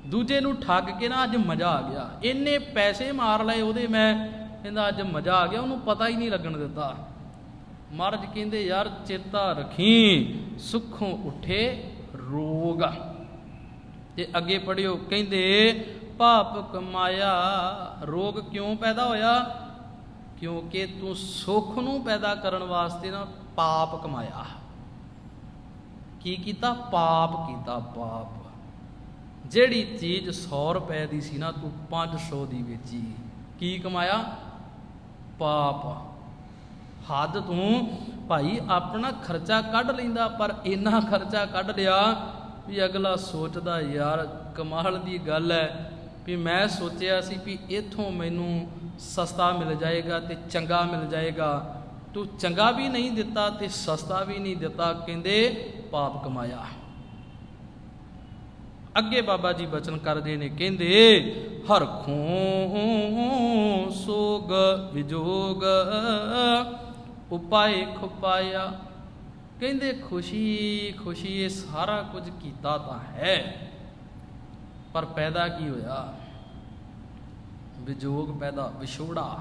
ਦੂਜੇ ਨੂੰ ਠੱਗ ਕੇ ਨਾ ਅੱਜ ਮਜ਼ਾ ਆ ਗਿਆ। ਇੰਨੇ ਪੈਸੇ ਮਾਰ ਲਏ ਉਹਦੇ, ਮੈਂ ਕਹਿੰਦਾ ਅੱਜ ਮਜ਼ਾ ਆ ਗਿਆ, ਉਹਨੂੰ ਪਤਾ ਹੀ ਨਹੀਂ ਲੱਗਣ ਦਿੱਤਾ। ਮਹਾਰਾਜ ਕਹਿੰਦੇ ਯਾਰ ਚੇਤਾ ਰੱਖੀ, ਸੁੱਖੋਂ ਉੱਠੇ ਰੋਗ। ਤੇ ਅੱਗੇ ਪੜਿਓ, ਕਹਿੰਦੇ ਪਾਪ ਕਮਾਇਆ। ਰੋਗ ਕਿਉਂ ਪੈਦਾ ਹੋਇਆ? ਕਿਉਂਕਿ ਤੂੰ ਸੁੱਖ ਨੂੰ ਪੈਦਾ ਕਰਨ ਵਾਸਤੇ ਨਾ ਪਾਪ ਕਮਾਇਆ। ਕੀ ਕੀਤਾ? ਪਾਪ ਕੀਤਾ। ਪਾਪ। ਜਿਹੜੀ ਚੀਜ਼ 100 ਰੁਪਏ ਦੀ ਸੀ ਨਾ, ਤੂੰ 500 ਦੀ ਵੇਚੀ। ਕੀ ਕਮਾਇਆ? ਪਾਪ। ਹੱਦ ਤੂੰ ਭਾਈ ਆਪਣਾ ਖਰਚਾ ਕੱਢ ਲੈਂਦਾ, ਪਰ ਇੰਨਾ ਖਰਚਾ ਕੱਢ ਲਿਆ ਵੀ ਅਗਲਾ ਸੋਚਦਾ ਯਾਰ ਕਮਾਲ ਦੀ ਗੱਲ ਹੈ, ਵੀ ਮੈਂ ਸੋਚਿਆ ਸੀ ਵੀ ਇੱਥੋਂ ਮੈਨੂੰ ਸਸਤਾ ਮਿਲ ਜਾਏਗਾ ਤੇ ਚੰਗਾ ਮਿਲ ਜਾਏਗਾ, ਤੂੰ ਚੰਗਾ ਵੀ ਨਹੀਂ ਦਿੱਤਾ ਤੇ ਸਸਤਾ ਵੀ ਨਹੀਂ ਦਿੱਤਾ। ਕਹਿੰਦੇ ਪਾਪ ਕਮਾਇਆ। ਅੱਗੇ ਬਾਬਾ ਜੀ ਬਚਨ ਕਰਦੇ ਨੇ, ਕਹਿੰਦੇ ਹਰਖੋਂ ਸੋਗ ਵਿਜੋਗ ਉਪਾਏ ਖੁਪਾਇਆ। ਕਹਿੰਦੇ ਖੁਸ਼ੀ ਖੁਸ਼ੀ ਇਹ ਸਾਰਾ ਕੁਝ ਕੀਤਾ ਤਾਂ ਹੈ, ਪਰ ਪੈਦਾ ਕੀ ਹੋਇਆ? ਵਿਜੋਗ ਪੈਦਾ, ਵਿਛੋੜਾ।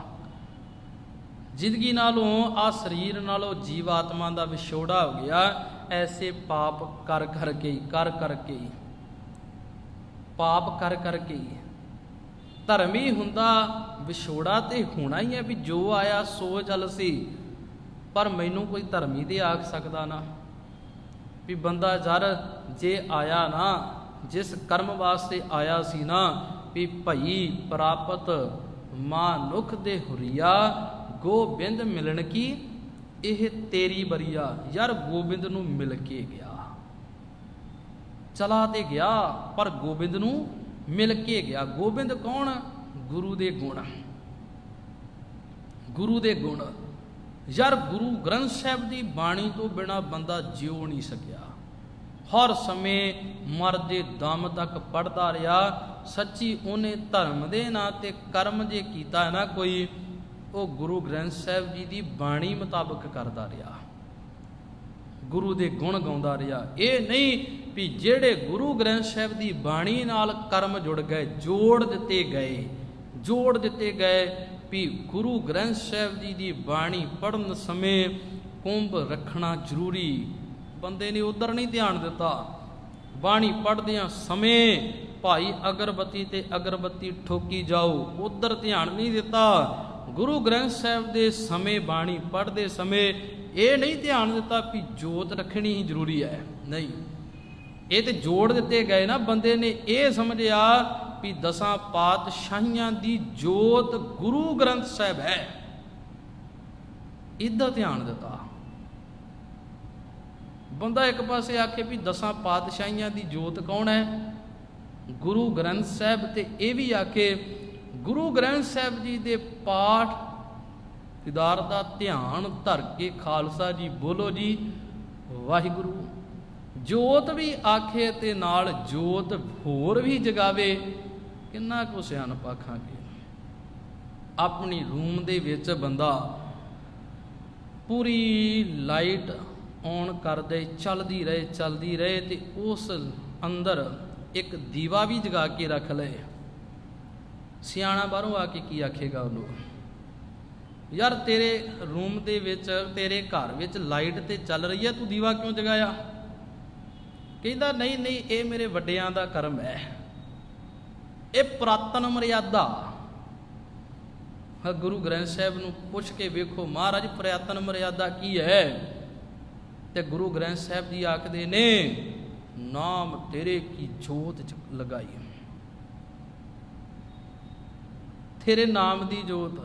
ਜ਼ਿੰਦਗੀ ਨਾਲੋਂ, ਆ ਸਰੀਰ ਨਾਲੋਂ ਜੀਵ ਆਤਮਾ ਦਾ ਵਿਛੋੜਾ ਹੋ ਗਿਆ। ਐਸੇ ਪਾਪ ਕਰ ਕਰਕੇ, ਕਰ ਕਰਕੇ, ਪਾਪ ਕਰ ਕਰਕੇ। ਧਰਮੀ ਹੁੰਦਾ ਵਿਛੋੜਾ ਤੇ ਹੋਣਾ ਹੀ ਹੈ, ਵੀ ਜੋ ਆਇਆ ਸੋ ਚੱਲ ਸੀ। ਪਰ ਮੈਨੂੰ ਕੋਈ ਧਰਮੀ ਤੇ ਆਖ ਸਕਦਾ ਨਾ ਵੀ ਬੰਦਾ ਜਰ ਜੇ ਆਇਆ ਨਾ, ਜਿਸ ਕਰਮ ਵਾਸਤੇ ਆਇਆ ਸੀ ਨਾ, ਵੀ ਭਈ ਪ੍ਰਾਪਤ ਮਾਨੁਖ ਦੇ ਹੁਰੀਆ, ਗੋਬਿੰਦ ਮਿਲਣ ਕੀ ਇਹ ਤੇਰੀ ਬਰੀਆ। ਯਾਰ ਗੋਬਿੰਦ ਨੂੰ ਮਿਲ ਕੇ ਗਿਆ, ਚਲਾ ਤੇ ਗਿਆ, ਪਰ ਗੋਬਿੰਦ ਨੂੰ ਮਿਲ ਕੇ ਗਿਆ। ਗੋਬਿੰਦ ਕੌਣ? ਗੁਰੂ ਦੇ ਗੁਣ। ਗੁਰੂ ਦੇ ਗੁਣ। ਯਾਰ ਗੁਰੂ ਗ੍ਰੰਥ ਸਾਹਿਬ ਦੀ ਬਾਣੀ ਤੋਂ ਬਿਨਾਂ ਬੰਦਾ ਜਿਉ ਨਹੀਂ ਸਕਿਆ। ਹਰ ਸਮੇਂ ਮਰਦੇ ਦਮ ਤੱਕ ਪੜ੍ਹਦਾ ਰਿਹਾ। ਸੱਚੀ ਉਹਨੇ ਧਰਮ ਦੇ ਨਾਂ ਤੇ ਕਰਮ ਜੇ ਕੀਤਾ ਹੈ ਨਾ ਕੋਈ, ਉਹ ਗੁਰੂ ਗ੍ਰੰਥ ਸਾਹਿਬ ਜੀ ਦੀ ਬਾਣੀ ਮੁਤਾਬਕ ਕਰਦਾ ਰਿਹਾ, ਗੁਰੂ ਦੇ ਗੁਣ ਗਾਉਂਦਾ ਰਿਹਾ। ਇਹ ਨਹੀਂ ਵੀ ਜਿਹੜੇ ਗੁਰੂ ਗ੍ਰੰਥ ਸਾਹਿਬ ਦੀ ਬਾਣੀ ਨਾਲ ਕਰਮ ਜੁੜ ਗਏ, ਜੋੜ ਦਿੱਤੇ ਗਏ, ਜੋੜ ਦਿੱਤੇ ਗਏ। ਵੀ ਗੁਰੂ ਗ੍ਰੰਥ ਸਾਹਿਬ ਜੀ ਦੀ ਬਾਣੀ ਪੜ੍ਹਨ ਸਮੇਂ ਕੁੰਭ ਰੱਖਣਾ ਜ਼ਰੂਰੀ। ਬੰਦੇ ਨੇ ਉਧਰ ਨਹੀਂ ਧਿਆਨ ਦਿੱਤਾ। ਬਾਣੀ ਪੜ੍ਹਦਿਆਂ ਸਮੇਂ ਭਾਈ ਅਗਰਬੱਤੀ ਤੇ ਅਗਰਬੱਤੀ ਠੋਕੀ ਜਾਓ, ਉਧਰ ਧਿਆਨ ਨਹੀਂ ਦਿੱਤਾ। ਗੁਰੂ ਗ੍ਰੰਥ ਸਾਹਿਬ ਦੇ ਸਮੇਂ, ਬਾਣੀ ਪੜ੍ਹਦੇ ਸਮੇਂ ਇਹ ਨਹੀਂ ਧਿਆਨ ਦਿੱਤਾ ਵੀ ਜੋਤ ਰੱਖਣੀ ਹੀ ਜ਼ਰੂਰੀ ਹੈ। ਨਹੀਂ, ਇਹ ਤੇ ਜੋੜ ਦਿੱਤੇ ਗਏ ਨਾ। ਬੰਦੇ ਨੇ ਇਹ ਸਮਝਿਆ ਵੀ 10 ਪਾਤਸ਼ਾਹੀਆਂ ਦੀ ਜੋਤ ਗੁਰੂ ਗ੍ਰੰਥ ਸਾਹਿਬ ਹੈ, ਇੱਦਾਂ ਧਿਆਨ ਦਿੱਤਾ। ਬੰਦਾ ਇੱਕ ਪਾਸੇ ਆਖੇ ਵੀ 10 ਪਾਤਸ਼ਾਹੀਆਂ ਦੀ ਜੋਤ ਕੌਣ ਹੈ? ਗੁਰੂ ਗ੍ਰੰਥ ਸਾਹਿਬ। ਤੇ ਇਹ ਵੀ ਆਖੇ ਗੁਰੂ ਗ੍ਰੰਥ ਸਾਹਿਬ ਜੀ ਦੇ ਪਾਠ ਕਿਦਾਰ ਦਾ ਧਿਆਨ ਧਰ ਕੇ ਖਾਲਸਾ ਜੀ ਬੋਲੋ ਜੀ ਵਾਹਿਗੁਰੂ। ਜੋਤ ਵੀ ਆਖੇ ਤੇ ਨਾਲ ਜੋਤ ਹੋਰ ਵੀ ਜਗਾਵੇ। ਕਿੰਨਾ ਕੁ ਸਿਆਣਪ ਆਖਾਂਗੇ। ਆਪਣੀ ਰੂਮ ਦੇ ਵਿੱਚ ਬੰਦਾ ਪੂਰੀ ਲਾਈਟ ਔਨ ਕਰਦੇ, ਚੱਲਦੀ ਰਹੇ ਚੱਲਦੀ ਰਹੇ, ਤੇ ਉਸ ਅੰਦਰ ਇੱਕ ਦੀਵਾ ਵੀ ਜਗਾ ਕੇ ਰੱਖ ਲਏ। ਸਿਆਣਾ ਬਾਹਰੋਂ ਆ ਕੇ ਕੀ ਆਖੇਗਾ ਉਹਨੂੰ, ਯਾਰ ਤੇਰੇ ਰੂਮ ਦੇ ਵਿੱਚ, ਤੇਰੇ ਘਰ ਵਿੱਚ ਲਾਈਟ ਤੇ ਚੱਲ ਰਹੀ ਹੈ, ਤੂੰ ਦੀਵਾ ਕਿਉਂ ਜਗਾਇਆ? ਕਹਿੰਦਾ ਨਹੀਂ ਨਹੀਂ, ਇਹ ਮੇਰੇ ਵੱਡਿਆਂ ਦਾ ਕਰਮ ਹੈ, ਇਹ ਪੁਰਾਤਨ ਮਰਿਆਦਾ। ਗੁਰੂ ਗ੍ਰੰਥ ਸਾਹਿਬ ਨੂੰ ਪੁੱਛ ਕੇ ਵੇਖੋ, ਮਹਾਰਾਜ ਪੁਰਾਤਨ ਮਰਿਆਦਾ ਕੀ ਹੈ? ਤੇ ਗੁਰੂ ਗ੍ਰੰਥ ਸਾਹਿਬ ਜੀ ਆਖਦੇ ਨੇ, ਨਾਮ ਤੇਰੇ ਕੀ ਜੋਤ ਚ ਲਗਾਈ, ਤੇਰੇ ਨਾਮ ਦੀ ਜੋਤ।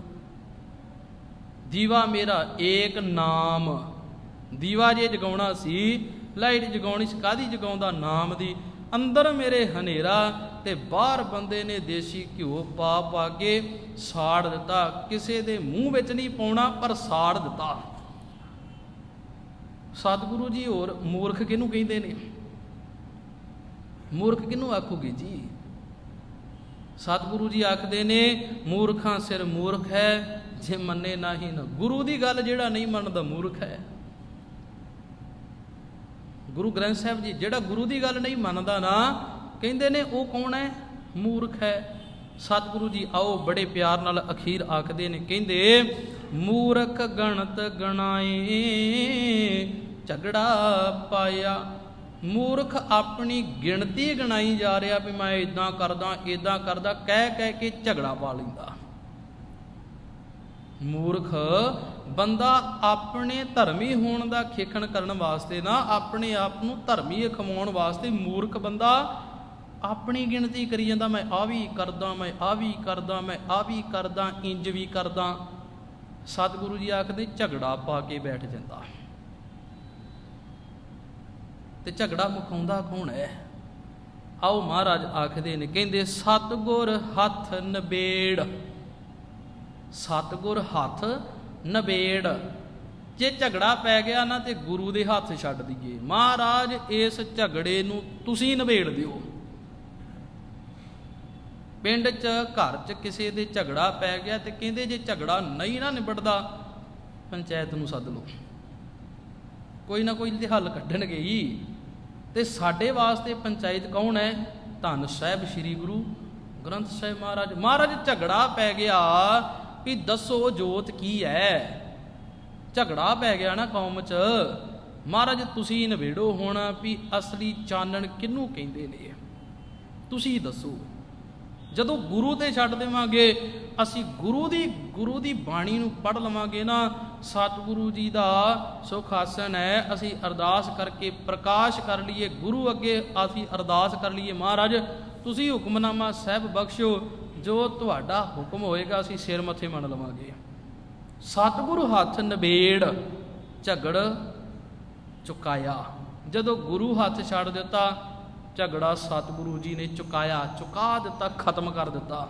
ਦੀਵਾ ਮੇਰਾ ਏਕ ਨਾਮ, ਦੀਵਾ ਜੇ ਜਗਾਉਣਾ ਸੀ, ਲਾਈਟ ਜਗਾਉਣੀ ਸੀ, ਕਾਹਦੀ ਜਗਾਉਂਦਾ? ਨਾਮ ਦੀ। ਅੰਦਰ ਮੇਰੇ ਹਨੇਰਾ ਤੇ ਬਾਹਰ ਬੰਦੇ ਨੇ ਦੇਸੀ ਘਿਓ ਪਾ ਪਾ ਕੇ ਸਾੜ ਦਿੱਤਾ। ਕਿਸੇ ਦੇ ਮੂੰਹ ਵਿੱਚ ਨਹੀਂ ਪਾਉਣਾ, ਪਰ ਸਾੜ ਦਿੱਤਾ। ਸਤਿਗੁਰੂ ਜੀ ਹੋਰ ਮੂਰਖ ਕਿਹਨੂੰ ਕਹਿੰਦੇ ਨੇ? ਮੂਰਖ ਕਿਹਨੂੰ ਆਖੋਗੇ ਜੀ? ਸਤਿਗੁਰੂ ਜੀ ਆਖਦੇ ਨੇ, ਮੂਰਖਾਂ ਸਿਰ ਮੂਰਖ ਹੈ, ਜੇ ਮੰਨੇ ਨਾਹੀ ਨਾ। ਗੁਰੂ ਦੀ ਗੱਲ ਜਿਹੜਾ ਨਹੀਂ ਮੰਨਦਾ ਮੂਰਖ ਹੈ। ਗੁਰੂ ਗ੍ਰੰਥ ਸਾਹਿਬ ਜੀ ਜਿਹੜਾ ਗੁਰੂ ਦੀ ਗੱਲ ਨਹੀਂ ਮੰਨਦਾ ਨਾ, ਕਹਿੰਦੇ ਨੇ ਉਹ ਕੌਣ ਹੈ? ਮੂਰਖ ਹੈ। ਸਤਿਗੁਰੂ ਜੀ ਆਓ ਬੜੇ ਪਿਆਰ ਨਾਲ ਅਖੀਰ ਆਖਦੇ ਨੇ, ਕਹਿੰਦੇ ਮੂਰਖ ਗਣਤ ਗਣਾਏ ਝਗੜਾ ਪਾਇਆ। ਮੂਰਖ ਆਪਣੀ ਗਿਣਤੀ ਗਣਾਈ ਜਾ ਰਿਹਾ ਵੀ ਮੈਂ ਇਦਾਂ ਕਰਦਾ ਇਦਾਂ ਕਰਦਾ, ਕਹਿ ਕਹਿ ਕੇ ਝਗੜਾ ਪਾ ਲੈਂਦਾ। ਮੂਰਖ ਬੰਦਾ ਆਪਣੇ ਧਰਮੀ ਹੋਣ ਦਾ ਖੇਖਣ ਕਰਨ ਵਾਸਤੇ ਨਾ, ਆਪਣੇ ਆਪ ਨੂੰ ਧਰਮੀ ਅਖਵਾਉਣ ਵਾਸਤੇ ਮੂਰਖ ਬੰਦਾ ਆਪਣੀ ਗਿਣਤੀ ਕਰੀ ਜਾਂਦਾ, ਮੈਂ ਆ ਵੀ ਕਰਦਾ, ਮੈਂ ਆ ਵੀ ਕਰਦਾ, ਮੈਂ ਆ ਵੀ ਕਰਦਾ, ਇੰਜ ਵੀ ਕਰਦਾ। ਸਤਿਗੁਰੂ ਜੀ ਆਖਦੇ ਝਗੜਾ ਪਾ ਕੇ ਬੈਠ ਜਾਂਦਾ। ਤੇ ਝਗੜਾ ਮੁਕਾਉਂਦਾ ਕੌਣ ਹੈ? ਆਓ ਮਹਾਰਾਜ ਆਖਦੇ ਨੇ, ਕਹਿੰਦੇ ਸਤਿਗੁਰ ਹੱਥ ਨਬੇੜ। ਸਤਿਗੁਰ ਹੱਥ ਨਬੇੜ। ਜੇ ਝਗੜਾ ਪੈ ਗਿਆ ਨਾ ਤੇ ਗੁਰੂ ਦੇ ਹੱਥ ਛੱਡ ਦਈਏ। ਮਹਾਰਾਜ ਇਸ ਝਗੜੇ ਨੂੰ ਤੁਸੀਂ ਨਬੇੜ ਦਿਓ। ਪਿੰਡ 'ਚ ਘਰ 'ਚ ਕਿਸੇ ਦੇ ਝਗੜਾ ਪੈ ਗਿਆ ਤੇ ਕਹਿੰਦੇ ਜੇ ਝਗੜਾ ਨਹੀਂ ਨਾ ਨਿਬੜਦਾ, ਪੰਚਾਇਤ ਨੂੰ ਸੱਦ ਲਓ, ਕੋਈ ਨਾ ਕੋਈ ਤੇ ਹੱਲ ਕੱਢਣਗੇ ਹੀ। ਤੇ ਸਾਡੇ ਵਾਸਤੇ ਪੰਚਾਇਤ ਕੌਣ ਹੈ? ਧੰਨ ਸਾਹਿਬ ਸ੍ਰੀ ਗੁਰੂ ਗ੍ਰੰਥ ਸਾਹਿਬ ਮਹਾਰਾਜ। ਮਹਾਰਾਜ ਝਗੜਾ ਪੈ ਗਿਆ ਵੀ ਦੱਸੋ ਜੋਤ ਕੀ ਹੈ? ਝਗੜਾ ਪੈ ਗਿਆ ਨਾ ਕੌਮ 'ਚ, ਮਹਾਰਾਜ ਤੁਸੀਂ ਨਿਬੇੜੋ ਹੁਣ ਵੀ ਅਸਲੀ ਚਾਨਣ ਕਿਹਨੂੰ ਕਹਿੰਦੇ ਨੇ, ਤੁਸੀਂ ਦੱਸੋ। ਜਦੋਂ ਗੁਰੂ ਤੇ ਛੱਡ ਦੇਵਾਂਗੇ, ਅਸੀਂ ਗੁਰੂ ਦੀ ਬਾਣੀ ਨੂੰ ਪੜ੍ਹ ਲਵਾਂਗੇ ਨਾ, ਸਤਿਗੁਰੂ ਜੀ ਦਾ ਸੁਖ ਆਸਣ ਹੈ, ਅਸੀਂ ਅਰਦਾਸ ਕਰਕੇ ਪ੍ਰਕਾਸ਼ ਕਰ ਲਈਏ ਗੁਰੂ ਅੱਗੇ, ਅਸੀਂ ਅਰਦਾਸ ਕਰ ਲਈਏ ਮਹਾਰਾਜ ਤੁਸੀਂ ਹੁਕਮਨਾਮਾ ਸਾਹਿਬ ਬਖਸ਼ੋ, ਜੋ ਤੁਹਾਡਾ ਹੁਕਮ ਹੋਏਗਾ ਅਸੀਂ ਸਿਰ ਮੱਥੇ ਮੰਨ ਲਵਾਂਗੇ। ਸਤਿਗੁਰੂ ਹੱਥ ਨਬੇੜ ਝਗੜ ਚੁਕਾਇਆ। ਜਦੋਂ ਗੁਰੂ ਹੱਥ ਛੱਡ ਦਿੱਤਾ, ਝਗੜਾ ਸਤਿਗੁਰੂ ਜੀ ਨੇ ਚੁਕਾ ਦਿੱਤਾ, ਖਤਮ ਕਰ ਦਿੱਤਾ।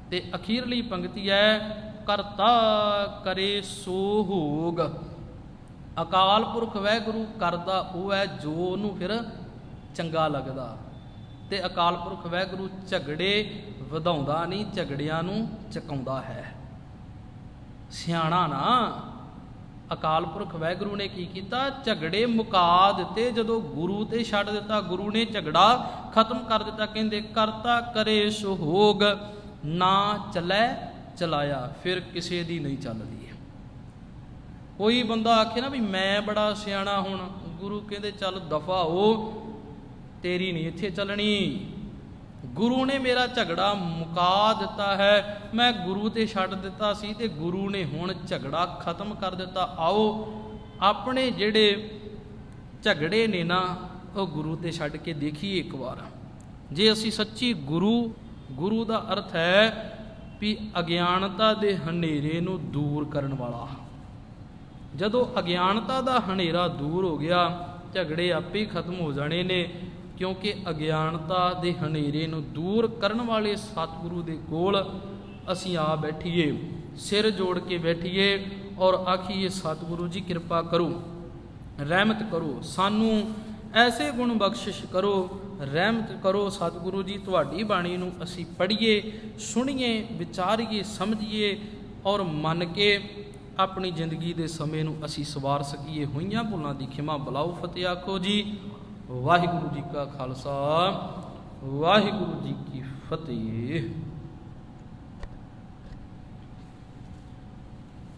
ਤੇ ਅਖੀਰਲੀ ਪੰਕਤੀ ਹੈ, ਕਰਤਾ ਕਰੇ ਸੋ ਹੋਗ। ਅਕਾਲ ਪੁਰਖ ਵਾਹਿਗੁਰੂ ਕਰਦਾ ਉਹ ਹੈ ਜੋ ਉਹਨੂੰ ਫਿਰ ਚੰਗਾ ਲੱਗਦਾ। ਤੇ ਅਕਾਲ ਪੁਰਖ ਵਾਹਿਗੁਰੂ ਝਗੜੇ ਵਧਾਉਂਦਾ ਨਹੀਂ, ਝਗੜਿਆਂ ਨੂੰ ਚੁਕਾਉਂਦਾ ਹੈ। ਸਿਆਣਾ ਨਾ ਅਕਾਲ ਪੁਰਖ ਵਾਹਿਗੁਰੂ ਨੇ ਕੀ ਕੀਤਾ? ਝਗੜੇ ਮੁਕਾ ਦਿੱਤੇ। ਜਦੋਂ ਗੁਰੂ ਤੇ ਛੱਡ ਦਿੱਤਾ, ਗੁਰੂ ਨੇ ਝਗੜਾ ਖਤਮ ਕਰ ਦਿੱਤਾ। ਕਹਿੰਦੇ ਕਰਤਾ ਕਰੇ ਸੁਹੋਗ, ਨਾ ਚੱਲੇ ਚਲਾਇਆ। ਫਿਰ ਕਿਸੇ ਦੀ ਨਹੀਂ ਚੱਲਦੀ। ਕੋਈ ਬੰਦਾ ਆਖੇ ਨਾ ਵੀ ਮੈਂ ਬੜਾ ਸਿਆਣਾ, ਹੁਣ ਗੁਰੂ ਕਹਿੰਦੇ ਚੱਲ ਦਫਾ ਹੋ, ਤੇਰੀ ਨਹੀਂ ਇੱਥੇ ਚੱਲਣੀ। ਗੁਰੂ ਨੇ ਮੇਰਾ ਝਗੜਾ ਮੁਕਾ ਦਿੱਤਾ ਹੈ, ਮੈਂ ਗੁਰੂ ਤੇ ਛੱਡ ਦਿੱਤਾ ਸੀ ਤੇ ਗੁਰੂ ਨੇ ਹੁਣ ਝਗੜਾ ਖਤਮ ਕਰ ਦਿੱਤਾ। ਆਓ ਆਪਣੇ ਜਿਹੜੇ ਝਗੜੇ ਨੇ ਨਾ, ਉਹ ਗੁਰੂ ਤੇ ਛੱਡ ਕੇ ਦੇਖੀਏ ਇੱਕ ਵਾਰ। ਜੇ ਅਸੀਂ ਸੱਚੀ ਗੁਰੂ ਦਾ ਅਰਥ ਹੈ ਵੀ ਅਗਿਆਨਤਾ ਦੇ ਹਨੇਰੇ ਨੂੰ ਦੂਰ ਕਰਨ ਵਾਲਾ। ਜਦੋਂ ਅਗਿਆਨਤਾ ਦਾ ਹਨੇਰਾ ਦੂਰ ਹੋ ਗਿਆ, ਝਗੜੇ ਆਪੇ ਹੀ ਖਤਮ ਹੋ ਜਾਣੇ ਨੇ, ਕਿਉਂਕਿ ਅਗਿਆਨਤਾ ਦੇ ਹਨੇਰੇ ਨੂੰ ਦੂਰ ਕਰਨ ਵਾਲੇ ਸਤਿਗੁਰੂ ਦੇ ਕੋਲ ਅਸੀਂ ਆ ਬੈਠੀਏ, ਸਿਰ ਜੋੜ ਕੇ ਬੈਠੀਏ ਔਰ ਆਖੀਏ ਸਤਿਗੁਰੂ ਜੀ ਕਿਰਪਾ ਕਰੋ, ਰਹਿਮਤ ਕਰੋ, ਸਾਨੂੰ ਐਸੇ ਗੁਣ ਬਖਸ਼ਿਸ਼ ਕਰੋ, ਰਹਿਮਤ ਕਰੋ ਸਤਿਗੁਰੂ ਜੀ। ਤੁਹਾਡੀ ਬਾਣੀ ਨੂੰ ਅਸੀਂ ਪੜ੍ਹੀਏ, ਸੁਣੀਏ, ਵਿਚਾਰੀਏ, ਸਮਝੀਏ ਔਰ ਮੰਨ ਕੇ ਆਪਣੀ ਜ਼ਿੰਦਗੀ ਦੇ ਸਮੇਂ ਨੂੰ ਅਸੀਂ ਸਵਾਰ ਸਕੀਏ। ਹੋਈਆਂ ਭੁੱਲਾਂ ਦੀ ਖਿਮਾ ਬੁਲਾਓ, ਫਤਿਹ ਆਖੋ ਜੀ। ਵਾਹਿਗੁਰੂ ਜੀ ਕਾ ਖਾਲਸਾ, ਵਾਹਿਗੁਰੂ ਜੀ ਕੀ ਫਤਿਹ।